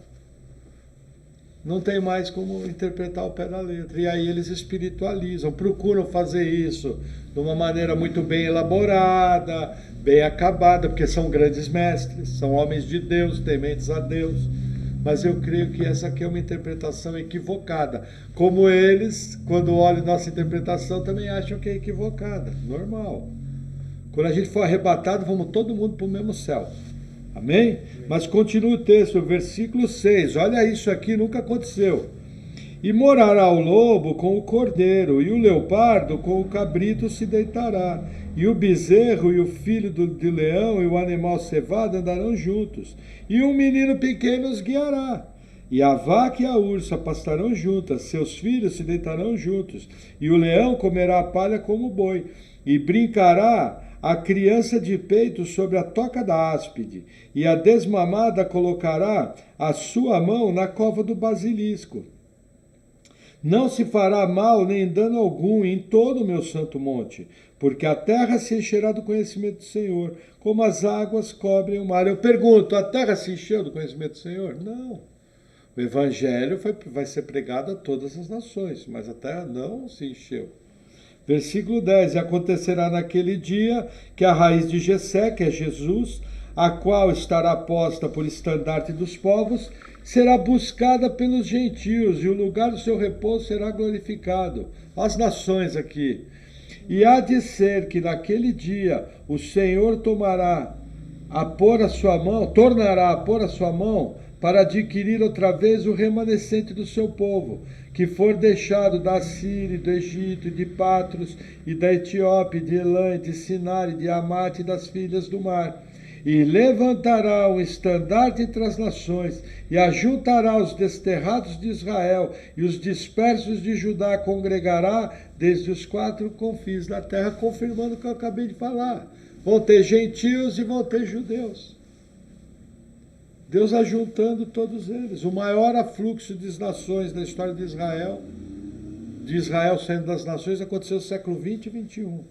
Não tem mais como interpretar o pé da letra. E aí eles espiritualizam, procuram fazer isso de uma maneira muito bem elaborada, bem acabada, porque são grandes mestres, são homens de Deus, tementes a Deus. Mas eu creio que essa aqui é uma interpretação equivocada. Como eles, quando olham nossa interpretação, também acham que é equivocada. Normal. Quando a gente for arrebatado, vamos todo mundo para o mesmo céu. Amém? Mas continua o texto, versículo 6. Olha isso aqui, nunca aconteceu. E morará o lobo com o cordeiro, e o leopardo com o cabrito se deitará. E o bezerro e o filho de leão e o animal cevado andarão juntos. E um menino pequeno os guiará. E a vaca e a ursa pastarão juntas, seus filhos se deitarão juntos. E o leão comerá a palha como o boi. E brincará a criança de peito sobre a toca da áspide, e a desmamada colocará a sua mão na cova do basilisco. Não se fará mal nem dano algum em todo o meu santo monte, porque a terra se encherá do conhecimento do Senhor, como as águas cobrem o mar. Eu pergunto, a terra se encheu do conhecimento do Senhor? Não. O evangelho vai ser pregado a todas as nações, mas a terra não se encheu. Versículo 10, e acontecerá naquele dia que a raiz de Jessé, que é Jesus, a qual estará posta por estandarte dos povos, será buscada pelos gentios, e o lugar do seu repouso será glorificado. As nações aqui. E há de ser que naquele dia o Senhor tornará a pôr a sua mão para adquirir outra vez o remanescente do seu povo, que for deixado da Síria, do Egito, de Patros, e da Etiópia, de Elã, de Sinar, de Amate e das filhas do mar. E levantará um estandarte entre as nações, e ajuntará os desterrados de Israel, e os dispersos de Judá congregará desde os quatro confins da terra, confirmando o que eu acabei de falar. Vão ter gentios e vão ter judeus. Deus ajuntando todos eles. O maior afluxo de nações da história de Israel saindo das nações, aconteceu no século 20 e 21.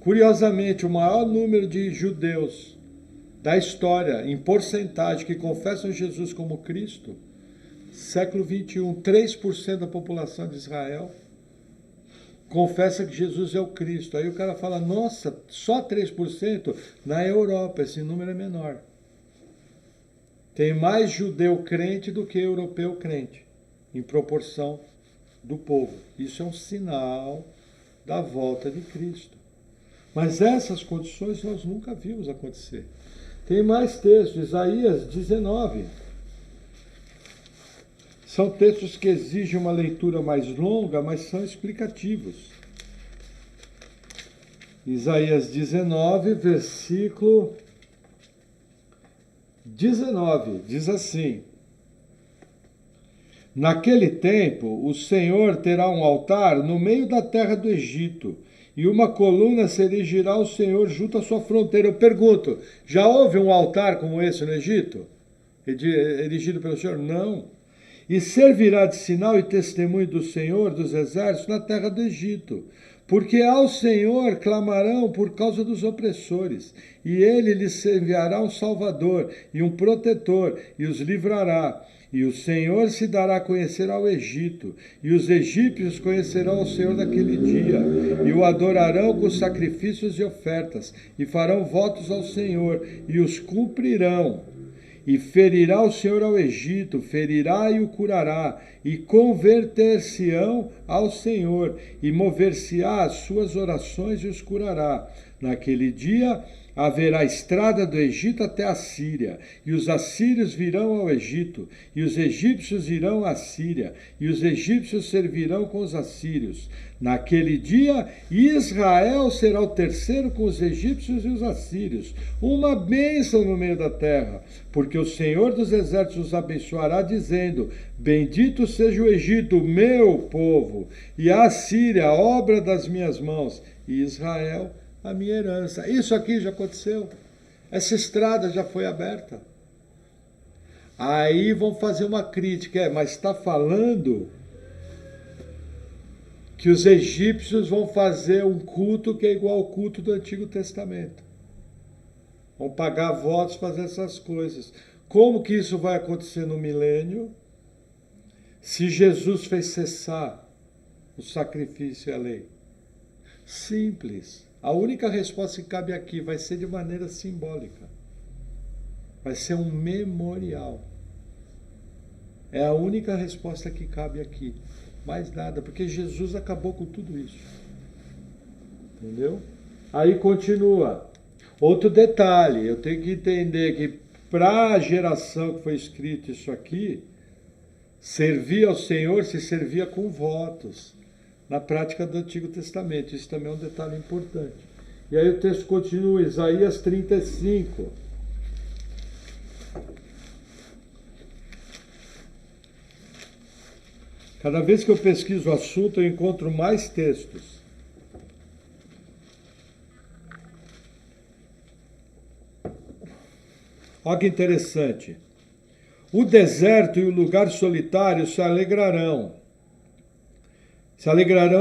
Curiosamente, o maior número de judeus da história, em porcentagem, que confessam Jesus como Cristo, século 21, 3% da população de Israel confessa que Jesus é o Cristo. Aí o cara fala, nossa, só 3%? Na Europa esse número é menor. Tem mais judeu crente do que europeu crente, em proporção do povo. Isso é um sinal da volta de Cristo. Mas essas condições nós nunca vimos acontecer. Tem mais textos, Isaías 19. São textos que exigem uma leitura mais longa, mas são explicativos. Isaías 19, versículo 19, diz assim: Naquele tempo, o Senhor terá um altar no meio da terra do Egito, e uma coluna se erigirá ao Senhor junto à sua fronteira. Eu pergunto, já houve um altar como esse no Egito? Erigido pelo Senhor? Não. E servirá de sinal e testemunho do Senhor dos exércitos na terra do Egito. Porque ao Senhor clamarão por causa dos opressores, e ele lhes enviará um salvador e um protetor, e os livrará. E o Senhor se dará a conhecer ao Egito, e os egípcios conhecerão ao Senhor naquele dia, e o adorarão com sacrifícios e ofertas, e farão votos ao Senhor, e os cumprirão. E ferirá o Senhor ao Egito, ferirá e o curará, e converter-se-ão ao Senhor, e mover-se-á as suas orações e os curará. Naquele dia haverá estrada do Egito até a Síria, e os assírios virão ao Egito, e os egípcios irão à Síria, e os egípcios servirão com os assírios. Naquele dia, Israel será o terceiro com os egípcios e os assírios, uma bênção no meio da terra, porque o Senhor dos exércitos os abençoará, dizendo: Bendito seja o Egito, meu povo, e a Síria, a obra das minhas mãos, e Israel, a minha herança. Isso aqui já aconteceu. Essa estrada já foi aberta. Aí vão fazer uma crítica, mas está falando que os egípcios vão fazer um culto que é igual ao culto do Antigo Testamento. Vão pagar votos, fazer essas coisas. Como que isso vai acontecer no milênio? Se Jesus fez cessar o sacrifício e a lei. Simples. A única resposta que cabe aqui vai ser de maneira simbólica. Vai ser um memorial. É a única resposta que cabe aqui. Mais nada, porque Jesus acabou com tudo isso. Entendeu? Aí continua. Outro detalhe, eu tenho que entender que para a geração que foi escrito isso aqui, servir ao Senhor se servia com votos. Na prática do Antigo Testamento. Isso também é um detalhe importante. E aí o texto continua, Isaías 35. Cada vez que eu pesquiso o assunto, eu encontro mais textos. Olha que interessante. O deserto e o lugar solitário se alegrarão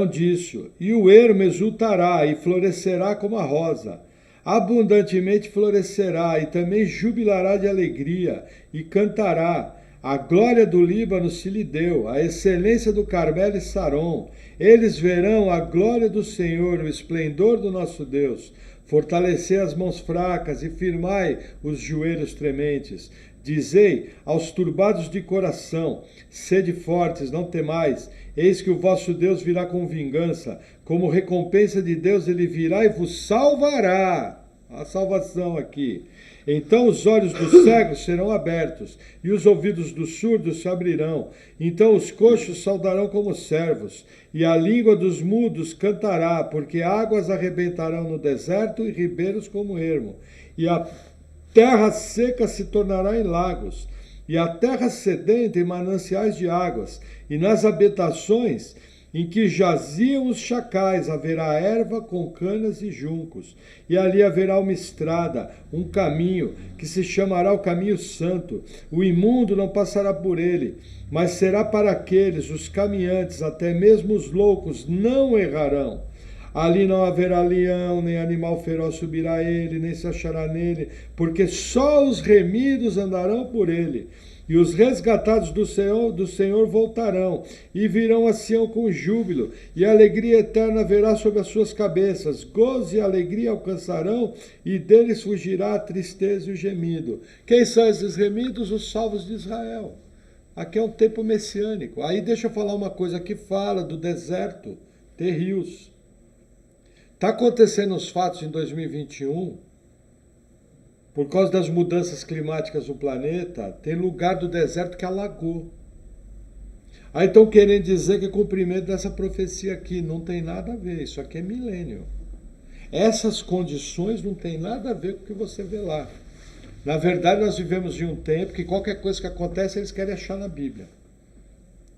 disso, e o ermo exultará e florescerá como a rosa, abundantemente florescerá e também jubilará de alegria e cantará. A glória do Líbano se lhe deu, a excelência do Carmelo e Saron. Eles verão a glória do Senhor, o esplendor do nosso Deus. Fortalecei as mãos fracas e firmai os joelhos trementes. Dizei aos turbados de coração: sede fortes, não temais. Eis que o vosso Deus virá com vingança. Como recompensa de Deus, ele virá e vos salvará. A salvação aqui. Então os olhos dos cegos serão abertos, e os ouvidos dos surdos se abrirão. Então os coxos saudarão como servos, e a língua dos mudos cantará, porque águas arrebentarão no deserto e ribeiros como ermo. E a terra seca se tornará em lagos, e a terra sedenta em mananciais de águas, e nas habitações em que jaziam os chacais haverá erva com canas e juncos, e ali haverá uma estrada, um caminho, que se chamará o caminho santo. O imundo não passará por ele, mas será para aqueles, os caminhantes, até mesmo os loucos, não errarão. Ali não haverá leão, nem animal feroz subirá a ele, nem se achará nele, porque só os remidos andarão por ele. E os resgatados do Senhor voltarão, e virão a Sião com júbilo, e alegria eterna haverá sobre as suas cabeças. Gozo e alegria alcançarão, e deles fugirá a tristeza e o gemido. Quem são esses remidos? Os salvos de Israel. Aqui é um tempo messiânico. Aí deixa eu falar uma coisa que fala do deserto, ter rios. Está acontecendo os fatos em 2021... Por causa das mudanças climáticas do planeta, tem lugar do deserto que alagou. Aí estão querendo dizer que é cumprimento dessa profecia aqui. Não tem nada a ver, isso aqui é milênio. Essas condições não tem nada a ver com o que você vê lá. Na verdade, nós vivemos de um tempo que qualquer coisa que acontece, eles querem achar na Bíblia.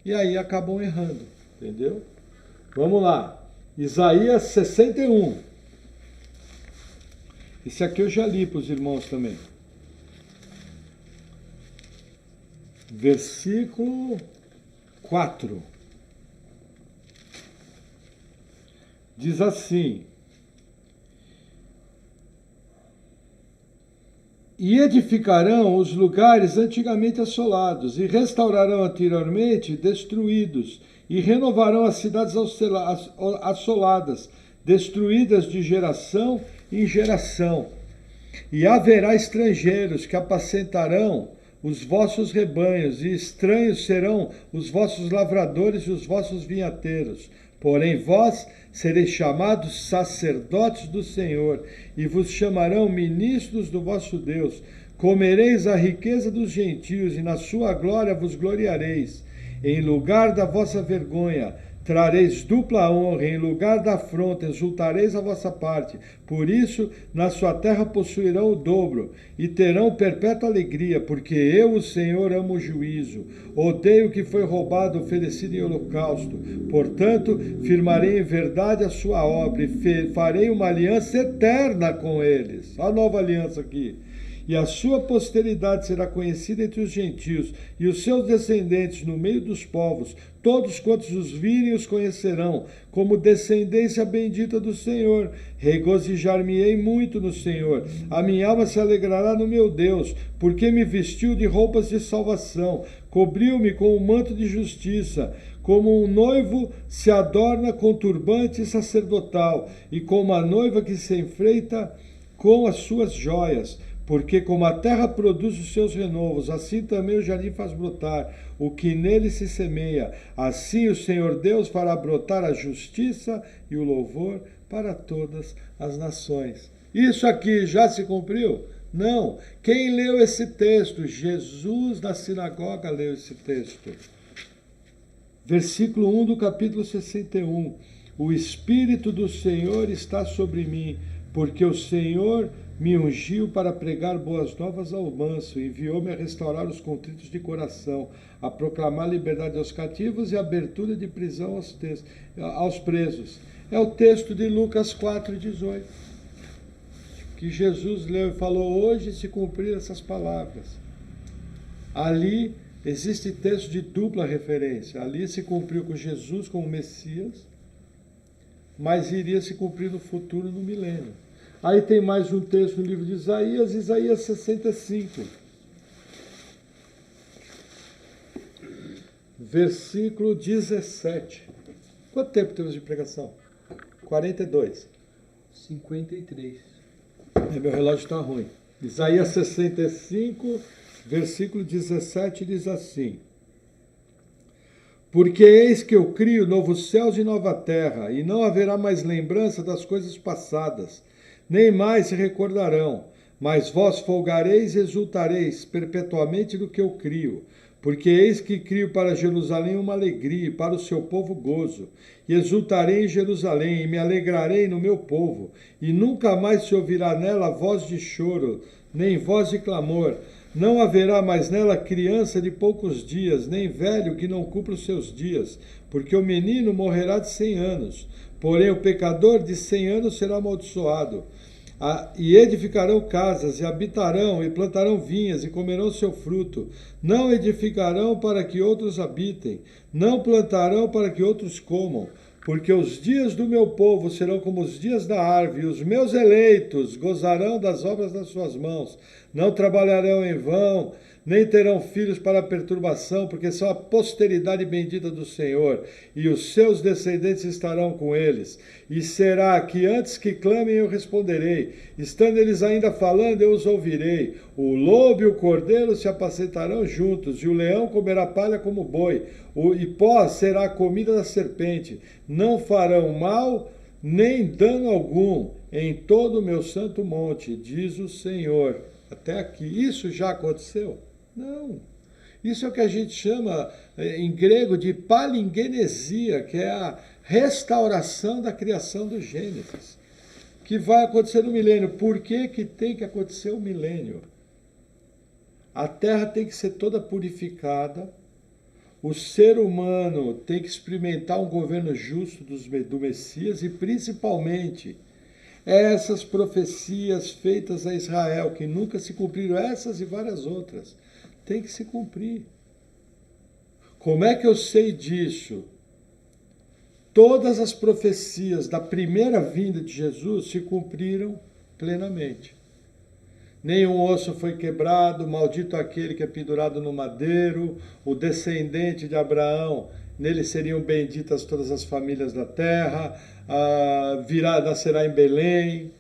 E aí acabam errando, entendeu? Vamos lá. Isaías 61. Esse aqui eu já li para os irmãos também. Versículo 4. Diz assim: E edificarão os lugares antigamente assolados, e restaurarão anteriormente destruídos, e renovarão as cidades assoladas, destruídas de geração em geração. E haverá estrangeiros que apacentarão os vossos rebanhos, e estranhos serão os vossos lavradores e os vossos vinhateiros. Porém vós sereis chamados sacerdotes do Senhor, e vos chamarão ministros do vosso Deus. Comereis a riqueza dos gentios, e na sua glória vos gloriareis. Em lugar da vossa vergonha trareis dupla honra, em lugar da afronta exultareis a vossa parte. Por isso, na sua terra possuirão o dobro, e terão perpétua alegria, porque eu, o Senhor, amo o juízo. Odeio o que foi roubado, oferecido em holocausto. Portanto, firmarei em verdade a sua obra, e farei uma aliança eterna com eles. A nova aliança aqui. E a sua posteridade será conhecida entre os gentios, e os seus descendentes no meio dos povos. Todos quantos os virem os conhecerão, como descendência bendita do Senhor. Regozijar-me-ei muito no Senhor. A minha alma se alegrará no meu Deus, porque me vestiu de roupas de salvação, cobriu-me com um manto de justiça, como um noivo se adorna com turbante sacerdotal, e como a noiva que se enfeita com as suas joias. Porque como a terra produz os seus renovos, assim também o jardim faz brotar o que nele se semeia. Assim o Senhor Deus fará brotar a justiça e o louvor para todas as nações. Isso aqui já se cumpriu? Não. Quem leu esse texto? Jesus na sinagoga leu esse texto. Versículo 1 do capítulo 61. O Espírito do Senhor está sobre mim, porque o Senhor me ungiu para pregar boas novas ao manso, enviou-me a restaurar os contritos de coração, a proclamar liberdade aos cativos e abertura de prisão aos presos. É o texto de Lucas 4,18, que Jesus leu e falou: hoje se cumpriram essas palavras. Ali existe texto de dupla referência. Ali se cumpriu com Jesus como Messias, mas iria se cumprir no futuro, no milênio. Aí tem mais um texto no livro de Isaías, Isaías 65. Versículo 17. Quanto tempo temos de pregação? 42. 53. Meu relógio está ruim. Isaías 65, versículo 17 diz assim: Porque eis que eu crio novos céus e nova terra, e não haverá mais lembrança das coisas passadas, nem mais se recordarão, mas vós folgareis e exultareis perpetuamente do que eu crio. Porque eis que crio para Jerusalém uma alegria, e para o seu povo gozo. E exultarei em Jerusalém, e me alegrarei no meu povo. E nunca mais se ouvirá nela voz de choro, nem voz de clamor. Não haverá mais nela criança de poucos dias, nem velho que não cumpra os seus dias. Porque o menino morrerá de 100 anos. Porém o pecador de 100 anos será amaldiçoado. E edificarão casas, e habitarão, e plantarão vinhas, e comerão seu fruto. Não edificarão para que outros habitem, não plantarão para que outros comam. Porque os dias do meu povo serão como os dias da árvore, e os meus eleitos gozarão das obras das suas mãos. Não trabalharão em vão, nem terão filhos para perturbação, porque são a posteridade bendita do Senhor, e os seus descendentes estarão com eles. E será que antes que clamem eu responderei, estando eles ainda falando eu os ouvirei. O lobo e o cordeiro se apacentarão juntos, e o leão comerá palha como boi, e pó será a comida da serpente. Não farão mal nem dano algum em todo o meu santo monte, diz o Senhor. Até aqui. Isso já aconteceu? Não. Isso é o que a gente chama em grego de palingenesia, que é a restauração da criação do Gênesis, que vai acontecer no milênio. Por que que tem que acontecer o milênio? A terra tem que ser toda purificada, o ser humano tem que experimentar um governo justo do Messias e, principalmente, essas profecias feitas a Israel, que nunca se cumpriram, essas e várias outras, tem que se cumprir. Como é que eu sei disso? Todas as profecias da primeira vinda de Jesus se cumpriram plenamente. Nenhum osso foi quebrado, maldito aquele que é pendurado no madeiro, o descendente de Abraão, nele seriam benditas todas as famílias da terra, nascerá em Belém.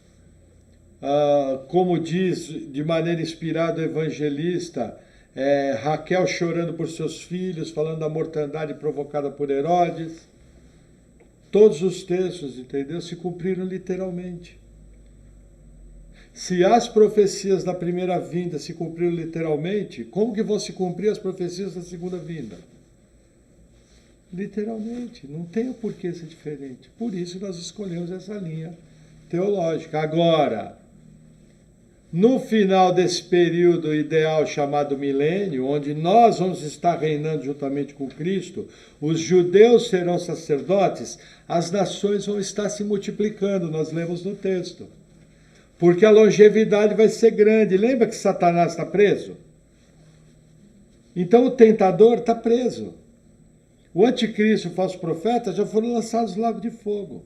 Como diz de maneira inspirada o evangelista, Raquel chorando por seus filhos, falando da mortandade provocada por Herodes. Todos os textos, entendeu? Se cumpriram literalmente. Se as profecias da primeira vinda se cumpriram literalmente, como que vão se cumprir as profecias da segunda vinda? Literalmente, não tem o porquê ser diferente. Por isso nós escolhemos essa linha teológica. Agora, no final desse período ideal chamado milênio, onde nós vamos estar reinando juntamente com Cristo, os judeus serão sacerdotes, as nações vão estar se multiplicando, nós lemos no texto. Porque a longevidade vai ser grande. Lembra que Satanás está preso? Então o tentador está preso. O anticristo e o falso profeta já foram lançados no lago de fogo.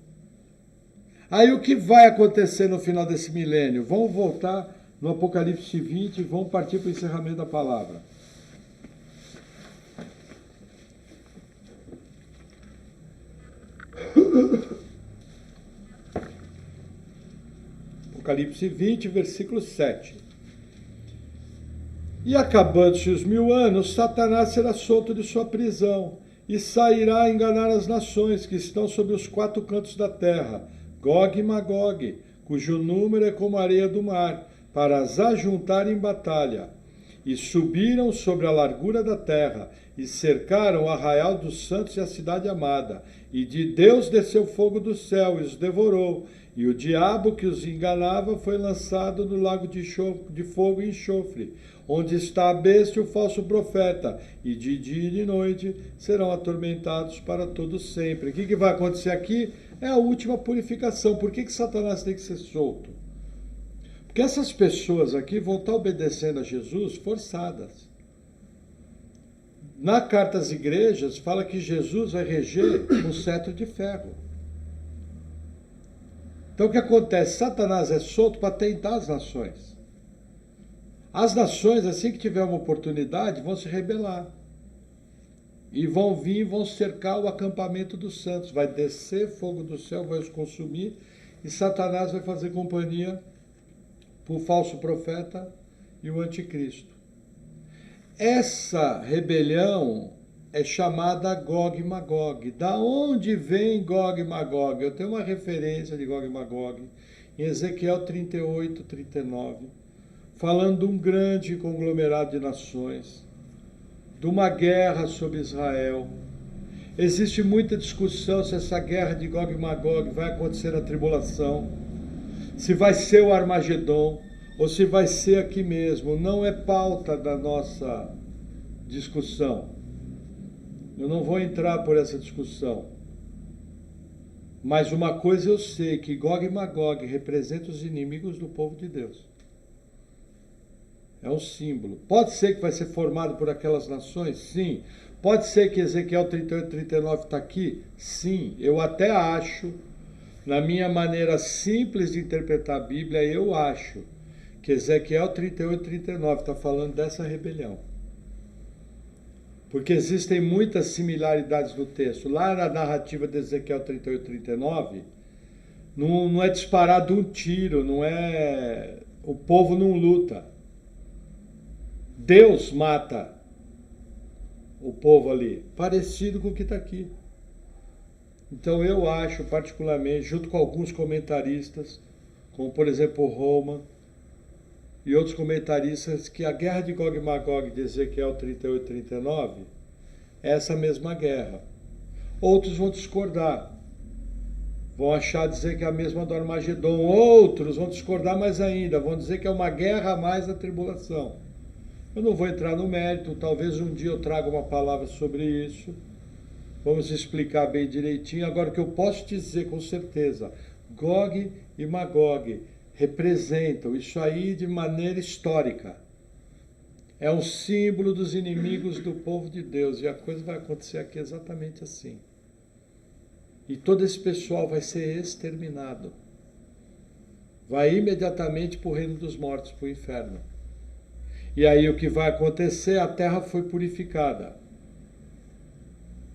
Aí o que vai acontecer no final desse milênio? Vamos voltar no Apocalipse 20 e vamos partir para o encerramento da palavra. Apocalipse 20, versículo 7. E acabando-se os 1000 anos, Satanás será solto de sua prisão e sairá a enganar as nações que estão sobre os 4 cantos da terra, Gog e Magog, cujo número é como a areia do mar, para as ajuntar em batalha. E subiram sobre a largura da terra, e cercaram o arraial dos santos e a cidade amada. E de Deus desceu fogo do céu e os devorou. E o diabo que os enganava foi lançado no lago de fogo e enxofre, onde está a besta e o falso profeta, e de dia e de noite serão atormentados para todo sempre. O que vai acontecer aqui? É a última purificação. Por que Satanás tem que ser solto? Porque essas pessoas aqui vão estar obedecendo a Jesus forçadas. Na carta às igrejas, fala que Jesus vai reger com cetro de ferro. Então o que acontece? Satanás é solto para tentar as nações. As nações, assim que tiver uma oportunidade, vão se rebelar. E vão vir e vão cercar o acampamento dos santos. Vai descer fogo do céu, vai os consumir, e Satanás vai fazer companhia para o falso profeta e o anticristo. Essa rebelião é chamada Gog e Magog. Da onde vem Gog e Magog? Eu tenho uma referência de Gog e Magog em Ezequiel 38, 39, falando de um grande conglomerado de nações, de uma guerra sobre Israel. Existe muita discussão se essa guerra de Gog e Magog vai acontecer na tribulação, se vai ser o Armagedon, ou se vai ser aqui mesmo. Não é pauta da nossa discussão. Eu não vou entrar por essa discussão. Mas uma coisa eu sei, que Gog e Magog representam os inimigos do povo de Deus. É um símbolo. Pode ser que vai ser formado por aquelas nações? Sim. Pode ser que Ezequiel 38, 39 está aqui? Sim. Eu até acho, na minha maneira simples de interpretar a Bíblia, eu acho que Ezequiel 38, 39 está falando dessa rebelião. Porque existem muitas similaridades no texto. Lá na narrativa de Ezequiel 38, 39, não é disparado um tiro, não é... O povo não luta. Deus mata o povo ali, parecido com o que está aqui. Então eu acho, particularmente, junto com alguns comentaristas, como por exemplo Roma e outros comentaristas, que a guerra de Gog e Magog de Ezequiel 38 e 39 é essa mesma guerra. Outros vão discordar, vão achar dizer que é a mesma do Armagedon. Outros vão discordar mais ainda, vão dizer que é uma guerra a mais da tribulação. Eu não vou entrar no mérito, talvez um dia eu traga uma palavra sobre isso. Vamos explicar bem direitinho. Agora, o que eu posso te dizer com certeza, Gog e Magog representam isso aí de maneira histórica. É um símbolo dos inimigos do povo de Deus. E a coisa vai acontecer aqui exatamente assim. E todo esse pessoal vai ser exterminado. Vai imediatamente para o reino dos mortos, para o inferno. E aí o que vai acontecer? A terra foi purificada.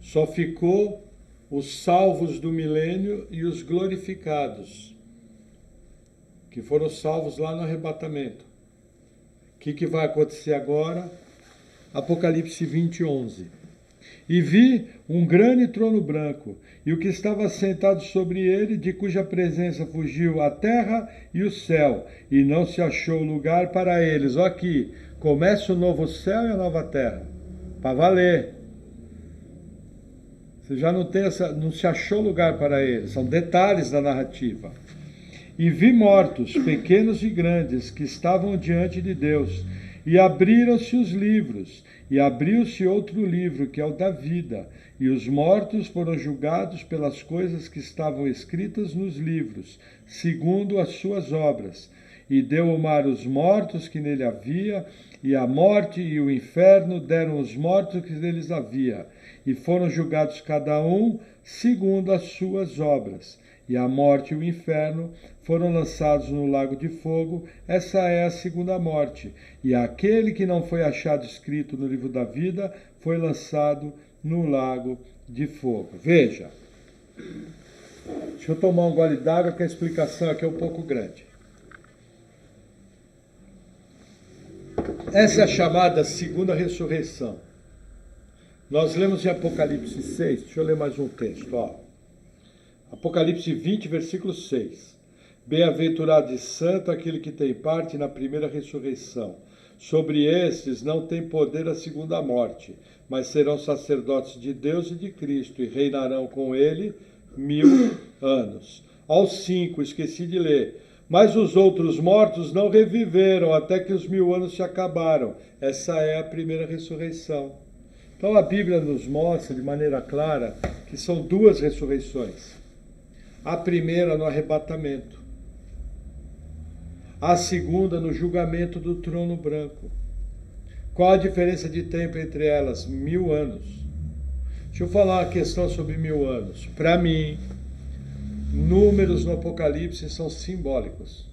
Só ficou os salvos do milênio e os glorificados, que foram salvos lá no arrebatamento. O que vai acontecer agora? Apocalipse 20, 11. E vi um grande trono branco, e o que estava sentado sobre ele, de cuja presença fugiu a terra e o céu, e não se achou lugar para eles. Olha aqui, começa o novo céu e a nova terra, para valer. Você já não se achou lugar para eles, são detalhes da narrativa. E vi mortos, pequenos e grandes, que estavam diante de Deus, e abriram-se os livros, e abriu-se outro livro, que é o da vida, e os mortos foram julgados pelas coisas que estavam escritas nos livros, segundo as suas obras. E deu o mar os mortos que nele havia, e a morte e o inferno deram os mortos que neles havia, e foram julgados cada um segundo as suas obras. E a morte e o inferno foram lançados no lago de fogo. Essa é a segunda morte. E aquele que não foi achado escrito no livro da vida foi lançado no lago de fogo. Veja, deixa eu tomar um gole d'água, que a explicação aqui é um pouco grande. Essa é a chamada segunda ressurreição. Nós lemos em Apocalipse 6, deixa eu ler mais um texto, ó. Apocalipse 20, versículo 6. Bem-aventurado e santo aquele que tem parte na primeira ressurreição. Sobre estes não tem poder a segunda morte, mas serão sacerdotes de Deus e de Cristo, e reinarão com ele 1000 anos. Aos 5, esqueci de ler. Mas os outros mortos não reviveram até que os 1000 anos se acabaram. Essa é a primeira ressurreição. Então a Bíblia nos mostra de maneira clara que são duas ressurreições. A primeira no arrebatamento. A segunda no julgamento do trono branco. Qual a diferença de tempo entre elas? 1000 anos. Deixa eu falar uma questão sobre 1000 anos. Para mim, números no Apocalipse são simbólicos.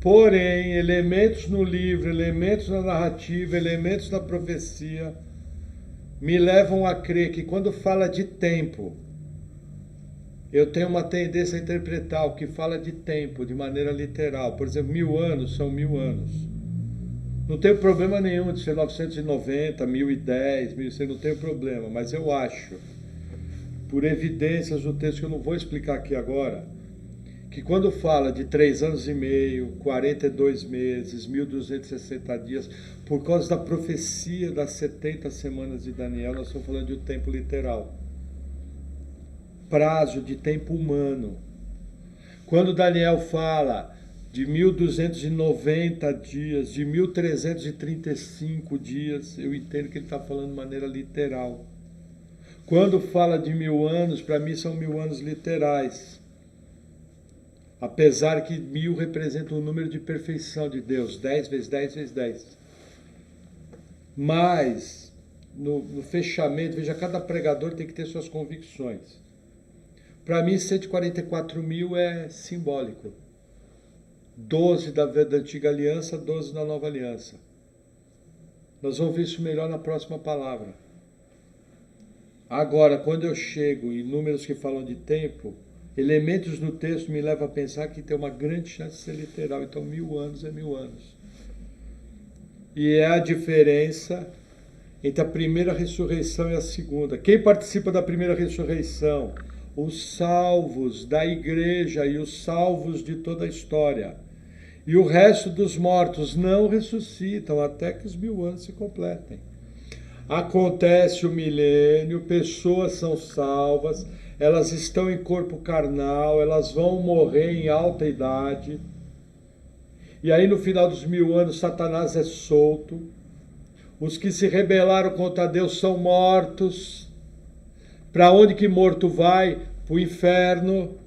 Porém, elementos no livro, elementos na narrativa, elementos na profecia, me levam a crer que quando fala de tempo, eu tenho uma tendência a interpretar o que fala de tempo de maneira literal. Por exemplo, 1000 anos são 1000 anos. Não tenho problema nenhum de ser 990, 1010, 1100, não tenho problema. Mas eu acho, por evidências do texto que eu não vou explicar aqui agora, que quando fala de 3 anos e meio, 42 meses, 1260 dias, por causa da profecia das 70 semanas de Daniel, nós estamos falando de um tempo literal. Prazo de tempo humano. Quando Daniel fala de 1290 dias, de 1335 dias, eu entendo que ele está falando de maneira literal. Quando fala de 1000 anos, para mim são 1000 anos literais. Apesar que 1000 representa o número de perfeição de Deus, 10 vezes 10 vezes 10. Mas, no fechamento, veja, cada pregador tem que ter suas convicções. Para mim, 144.000 é simbólico. 12 da Antiga Aliança, 12 da Nova Aliança. Nós vamos ver isso melhor na próxima palavra. Agora, quando eu chego em números que falam de tempo, elementos no texto me levam a pensar que tem uma grande chance de ser literal. Então, 1000 anos é 1000 anos. E é a diferença entre a primeira ressurreição e a segunda. Quem participa da primeira ressurreição? Os salvos da igreja e os salvos de toda a história. E o resto dos mortos não ressuscitam até que os 1000 anos se completem. Acontece o milênio, pessoas são salvas, elas estão em corpo carnal, elas vão morrer em alta idade. E aí no final dos 1000 anos Satanás é solto. Os que se rebelaram contra Deus são mortos. Para onde que morto vai? Para o inferno.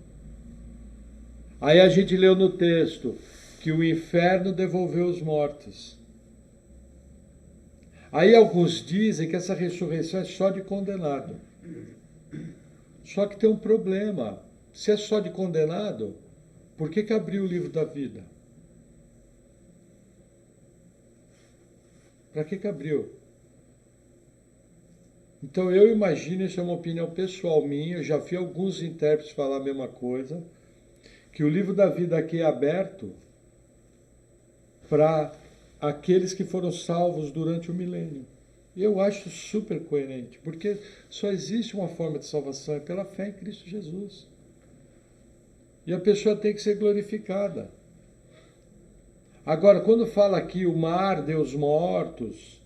Aí a gente leu no texto que o inferno devolveu os mortos. Aí alguns dizem que essa ressurreição é só de condenado. Só que tem um problema. Se é só de condenado, por que abriu o livro da vida? Para que abriu? Então eu imagino, isso é uma opinião pessoal minha, eu já vi alguns intérpretes falar a mesma coisa, que o livro da vida aqui é aberto para aqueles que foram salvos durante o milênio. E eu acho super coerente, porque só existe uma forma de salvação, é pela fé em Cristo Jesus. E a pessoa tem que ser glorificada. Agora, quando fala aqui o mar deu os mortos,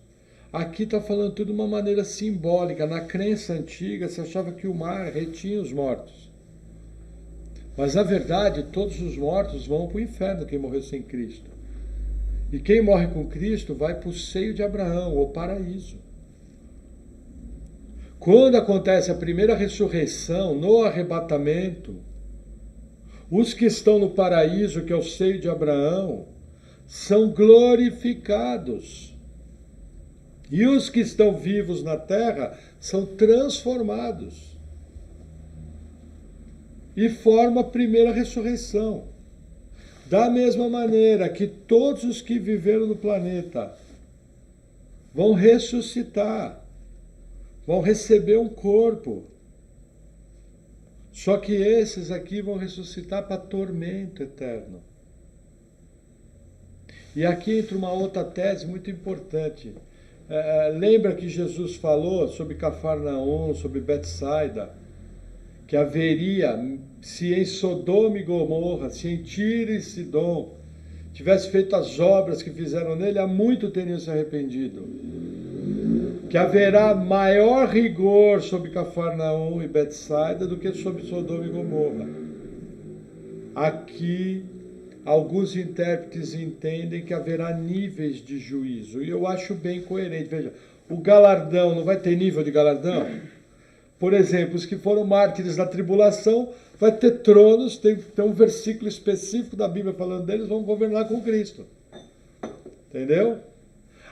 aqui está falando tudo de uma maneira simbólica. Na crença antiga, se achava que o mar retinha os mortos. Mas, na verdade, todos os mortos vão para o inferno, quem morreu sem Cristo. E quem morre com Cristo vai para o seio de Abraão, ou paraíso. Quando acontece a primeira ressurreição, no arrebatamento, os que estão no paraíso, que é o seio de Abraão, são glorificados. E os que estão vivos na terra são transformados. E forma a primeira ressurreição. Da mesma maneira que todos os que viveram no planeta vão ressuscitar, vão receber um corpo. Só que esses aqui vão ressuscitar para tormento eterno. E aqui entra uma outra tese muito importante. Lembra que Jesus falou sobre Cafarnaum, sobre Betsaida, que haveria, se em Sodoma e Gomorra, se em Tiro e Sidom tivesse feito as obras que fizeram nele, há muito teriam se arrependido. Que haverá maior rigor sobre Cafarnaum e Betsaida do que sobre Sodoma e Gomorra. Aqui, alguns intérpretes entendem que haverá níveis de juízo, e eu acho bem coerente. Veja, o galardão, não vai ter nível de galardão? Por exemplo, os que foram mártires da tribulação, vai ter tronos, tem um versículo específico da Bíblia falando deles, vão governar com Cristo. Entendeu?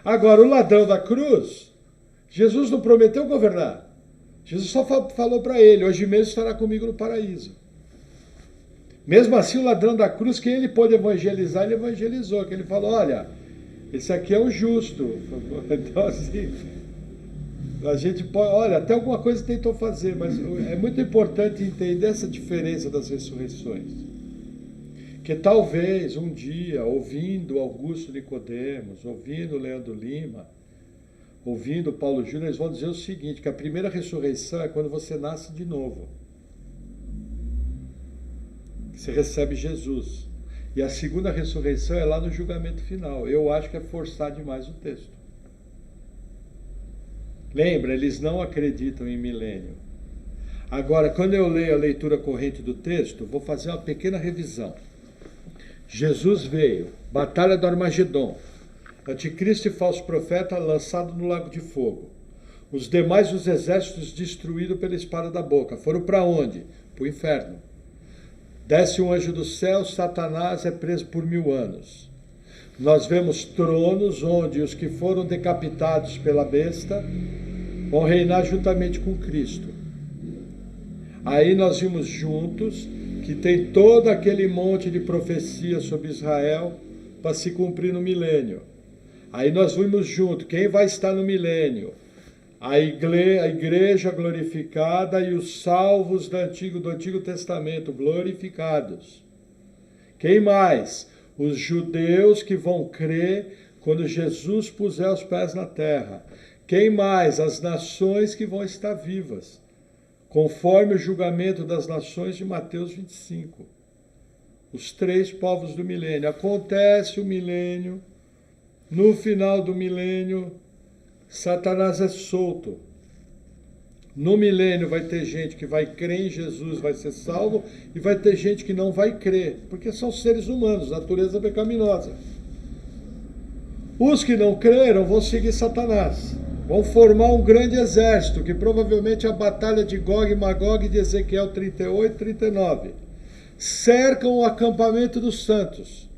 Agora, o ladrão da cruz, Jesus não prometeu governar. Jesus só falou para ele, hoje mesmo estará comigo no paraíso. Mesmo assim, o ladrão da cruz, quem ele pôde evangelizar, ele evangelizou. Que ele falou, olha, esse aqui é o justo. Então, assim, a gente pode... Olha, até alguma coisa tentou fazer, mas é muito importante entender essa diferença das ressurreições. Que talvez um dia, ouvindo Augusto Nicodemos, ouvindo Leandro Lima, ouvindo Paulo Júnior, eles vão dizer o seguinte, que a primeira ressurreição é quando você nasce de novo. Você recebe Jesus. E a segunda ressurreição é lá no julgamento final. Eu acho que é forçar demais o texto. Lembra, eles não acreditam em milênio. Agora, quando eu leio a leitura corrente do texto, vou fazer uma pequena revisão. Jesus veio, batalha do Armagedon, anticristo e falso profeta lançado no lago de fogo. Os demais dos exércitos destruídos pela espada da boca. Foram para onde? Para o inferno. Desce um anjo do céu, Satanás é preso por 1000 anos. Nós vemos tronos onde os que foram decapitados pela besta vão reinar juntamente com Cristo. Aí nós vimos juntos que tem todo aquele monte de profecias sobre Israel para se cumprir no milênio. Aí nós vimos junto quem vai estar no milênio. A igreja glorificada e os salvos do Antigo Testamento glorificados. Quem mais? Os judeus que vão crer quando Jesus puser os pés na terra. Quem mais? As nações que vão estar vivas, conforme o julgamento das nações de Mateus 25. Os 3 povos do milênio. Acontece o milênio, no final do milênio, Satanás é solto. No milênio vai ter gente que vai crer em Jesus, vai ser salvo, e vai ter gente que não vai crer, porque são seres humanos, natureza pecaminosa. Os que não creram vão seguir Satanás, vão formar um grande exército, que provavelmente é a batalha de Gog e Magog de Ezequiel 38 e 39. Cercam o acampamento dos santos,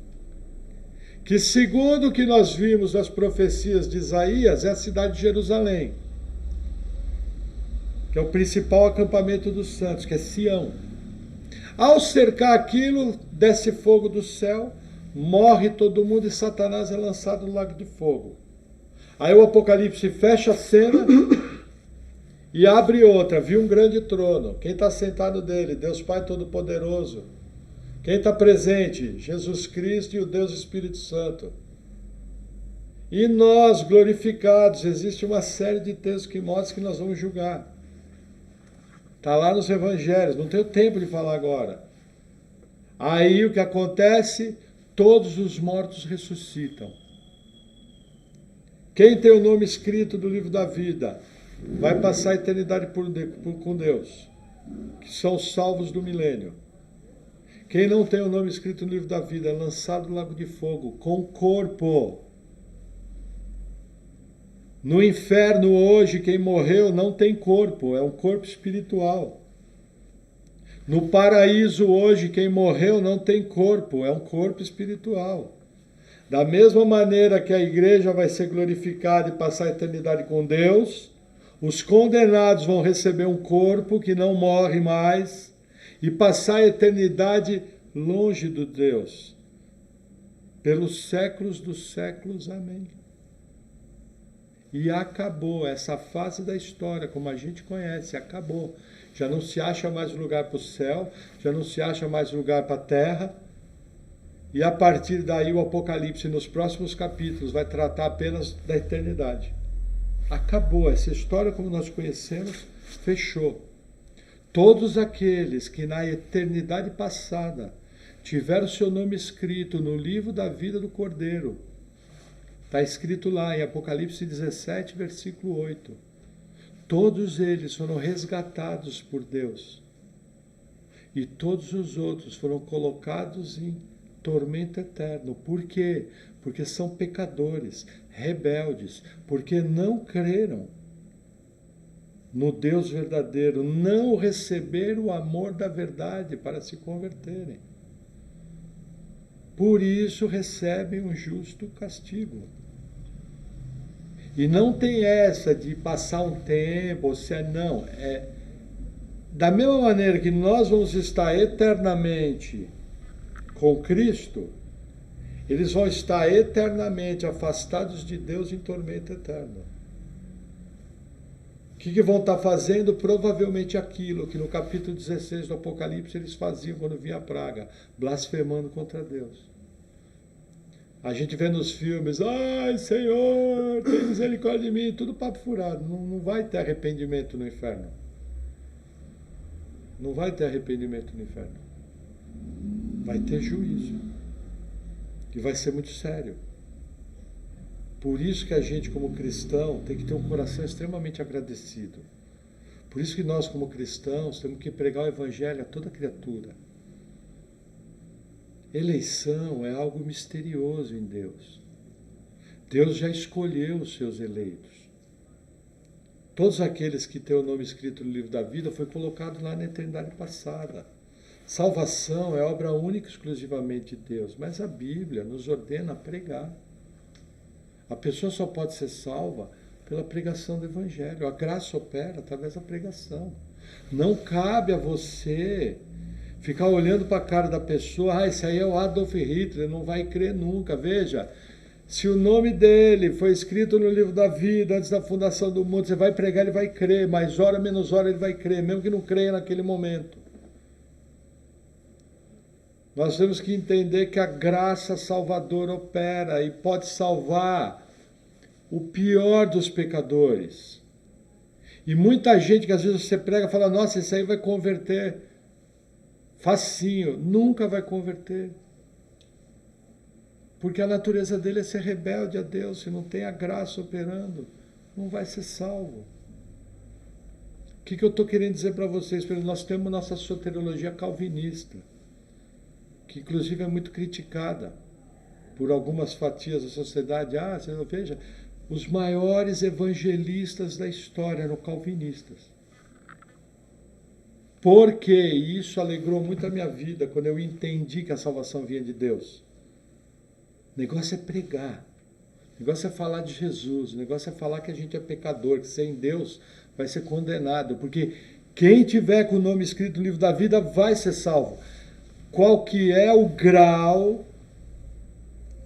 que segundo o que nós vimos nas profecias de Isaías, é a cidade de Jerusalém, que é o principal acampamento dos santos, que é Sião. Ao cercar aquilo, desce fogo do céu, morre todo mundo e Satanás é lançado no lago de fogo. Aí o Apocalipse fecha a cena e abre outra. Viu um grande trono. Quem está sentado nele? Deus Pai Todo-Poderoso. Quem está presente? Jesus Cristo e o Deus Espírito Santo. E nós, glorificados, existe uma série de textos que mostram que nós vamos julgar. Está lá nos evangelhos, não tenho tempo de falar agora. Aí o que acontece? Todos os mortos ressuscitam. Quem tem o nome escrito do livro da vida vai passar a eternidade com Deus, que são os salvos do milênio. Quem não tem o nome escrito no livro da vida é lançado no lago de fogo, com corpo. No inferno hoje, quem morreu não tem corpo, é um corpo espiritual. No paraíso hoje, quem morreu não tem corpo, é um corpo espiritual. Da mesma maneira que a igreja vai ser glorificada e passar a eternidade com Deus, os condenados vão receber um corpo que não morre mais e passar a eternidade longe do Deus. Pelos séculos dos séculos. Amém. E acabou essa fase da história, como a gente conhece, acabou. Já não se acha mais lugar para o céu, já não se acha mais lugar para a terra. E a partir daí o Apocalipse, nos próximos capítulos, vai tratar apenas da eternidade. Acabou, essa história como nós conhecemos, fechou. Todos aqueles que na eternidade passada tiveram seu nome escrito no livro da vida do Cordeiro, está escrito lá em Apocalipse 17, versículo 8. Todos eles foram resgatados por Deus. E todos os outros foram colocados em tormento eterno. Por quê? Porque são pecadores, rebeldes, porque não creram no Deus verdadeiro, não receberam o amor da verdade para se converterem. Por isso recebem um justo castigo. E não tem essa de passar um tempo, ou se não, da mesma maneira que nós vamos estar eternamente com Cristo, eles vão estar eternamente afastados de Deus em tormento eterno. O que vão estar fazendo? Provavelmente aquilo que no capítulo 16 do Apocalipse eles faziam quando vinha a praga, blasfemando contra Deus. A gente vê nos filmes, ai Senhor, tem misericórdia de mim, tudo papo furado. Não vai ter arrependimento no inferno. Não vai ter arrependimento no inferno. Vai ter juízo. E vai ser muito sério. Por isso que a gente, como cristão, tem que ter um coração extremamente agradecido. Por isso que nós, como cristãos, temos que pregar o evangelho a toda criatura. Eleição é algo misterioso em Deus. Deus já escolheu os seus eleitos. Todos aqueles que têm o nome escrito no livro da vida foi colocado lá na eternidade passada. Salvação é obra única e exclusivamente de Deus, mas a Bíblia nos ordena a pregar. A pessoa só pode ser salva pela pregação do Evangelho. A graça opera através da pregação. Não cabe a você ficar olhando para a cara da pessoa, esse aí é o Adolf Hitler, não vai crer nunca. Veja, se o nome dele foi escrito no livro da vida, antes da fundação do mundo, você vai pregar, ele vai crer, mais hora menos hora ele vai crer, mesmo que não creia naquele momento. Nós temos que entender que a graça salvadora opera e pode salvar o pior dos pecadores. E muita gente que às vezes você prega fala, nossa, isso aí vai converter. Facinho, nunca vai converter. Porque a natureza dele é ser rebelde a Deus, se não tem a graça operando, não vai ser salvo. O que eu estou querendo dizer para vocês? Nós temos nossa soteriologia calvinista, que inclusive é muito criticada por algumas fatias da sociedade. Você não veja, os maiores evangelistas da história eram calvinistas. Porque isso alegrou muito a minha vida quando eu entendi que a salvação vinha de Deus. O negócio é pregar, o negócio é falar de Jesus, o negócio é falar que a gente é pecador, que sem Deus vai ser condenado, porque quem tiver com o nome escrito no livro da vida vai ser salvo. Qual que é o grau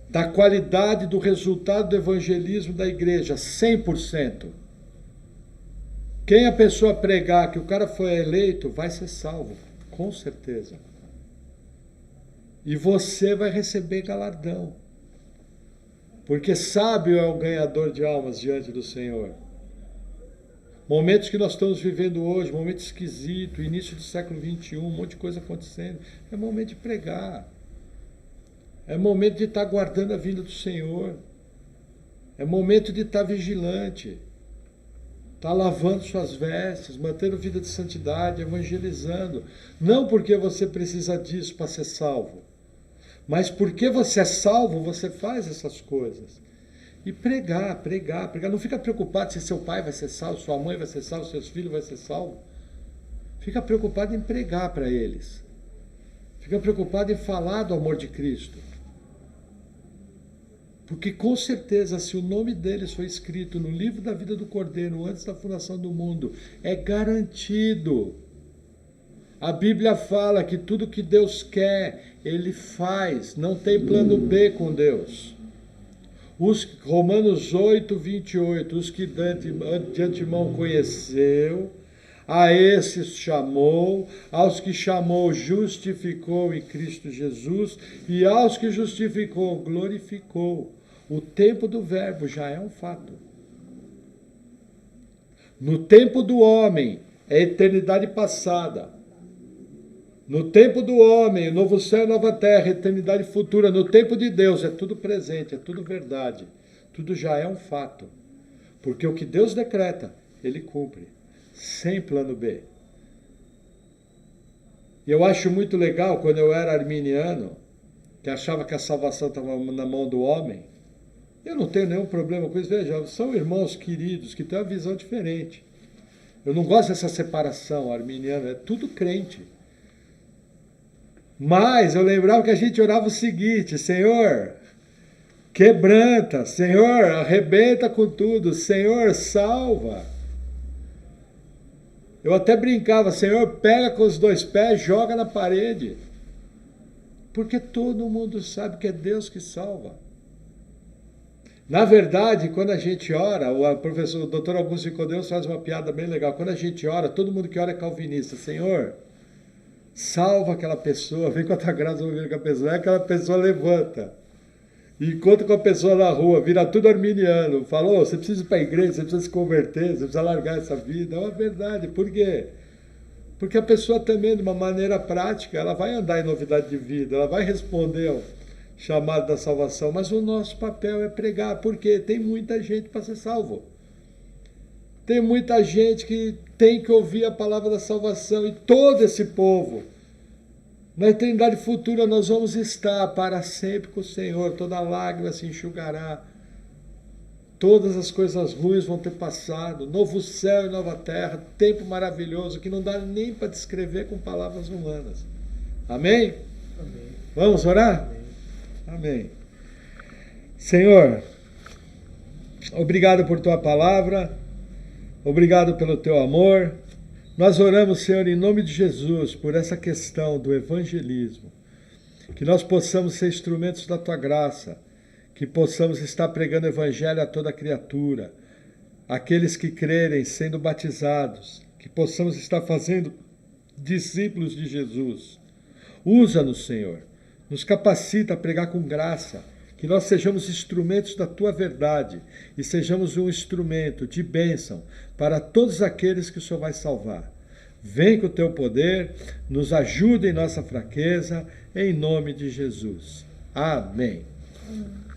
da qualidade do resultado do evangelismo da igreja? 100%. Quem a pessoa pregar que o cara foi eleito, vai ser salvo, com certeza. E você vai receber galardão. Porque sábio é o ganhador de almas diante do Senhor. Momentos que nós estamos vivendo hoje, momento esquisito, início do século XXI, um monte de coisa acontecendo. É momento de pregar. É momento de estar guardando a vinda do Senhor. É momento de estar vigilante. Estar lavando suas vestes, mantendo vida de santidade, evangelizando. Não porque você precisa disso para ser salvo, mas porque você é salvo, você faz essas coisas. E pregar. Não fica preocupado se seu pai vai ser salvo, sua mãe vai ser salvo, seus filhos vão ser salvos. Fica preocupado em pregar para eles. Fica preocupado em falar do amor de Cristo. Porque com certeza, se o nome deles foi escrito no livro da vida do Cordeiro, antes da fundação do mundo, é garantido. A Bíblia fala que tudo que Deus quer, Ele faz. Não tem plano B com Deus. Romanos 8, 28, os que de antemão conheceu, a esses chamou, aos que chamou justificou em Cristo Jesus, e aos que justificou glorificou. O tempo do verbo já é um fato. No tempo do homem é eternidade passada. No tempo do homem, novo céu e nova terra, eternidade futura. No tempo de Deus é tudo presente, é tudo verdade. Tudo já é um fato. Porque o que Deus decreta, Ele cumpre. Sem plano B. E eu acho muito legal, quando eu era arminiano, que achava que a salvação estava na mão do homem, eu não tenho nenhum problema com isso. Veja, são irmãos queridos que têm uma visão diferente. Eu não gosto dessa separação arminiana, é tudo crente. Mas eu lembrava que a gente orava o seguinte: Senhor, quebranta, Senhor, arrebenta com tudo, Senhor, salva. Eu até brincava, Senhor, pega com os dois pés, joga na parede. Porque todo mundo sabe que é Deus que salva. Na verdade, quando a gente ora, o doutor Augusto Nicodemus faz uma piada bem legal. Quando a gente ora, todo mundo que ora é calvinista. Senhor, salva aquela pessoa, vem com a tua graça sobre aquela pessoa. Aí aquela pessoa levanta. E encontra com a pessoa na rua, vira tudo arminiano. Falou, você precisa ir para a igreja, você precisa se converter, você precisa largar essa vida. É uma verdade. Por quê? Porque a pessoa também, de uma maneira prática, ela vai andar em novidade de vida, ela vai responder ao chamado da salvação. Mas o nosso papel é pregar, porque tem muita gente para ser salvo. Tem muita gente que tem que ouvir a palavra da salvação, e todo esse povo, na eternidade futura, nós vamos estar para sempre com o Senhor. Toda lágrima se enxugará. Todas as coisas ruins vão ter passado. Novo céu e nova terra. Tempo maravilhoso que não dá nem para descrever com palavras humanas. Amém? Amém. Vamos orar? Amém. Amém. Senhor, obrigado por tua palavra, obrigado pelo teu amor. Nós oramos, Senhor, em nome de Jesus, por essa questão do evangelismo, que nós possamos ser instrumentos da tua graça, que possamos estar pregando o evangelho a toda criatura, aqueles que crerem sendo batizados, que possamos estar fazendo discípulos de Jesus. Usa-nos, Senhor, nos capacita a pregar com graça, que nós sejamos instrumentos da tua verdade e sejamos um instrumento de bênção para todos aqueles que o Senhor vai salvar. Vem com o teu poder, nos ajuda em nossa fraqueza, em nome de Jesus. Amém. Amém.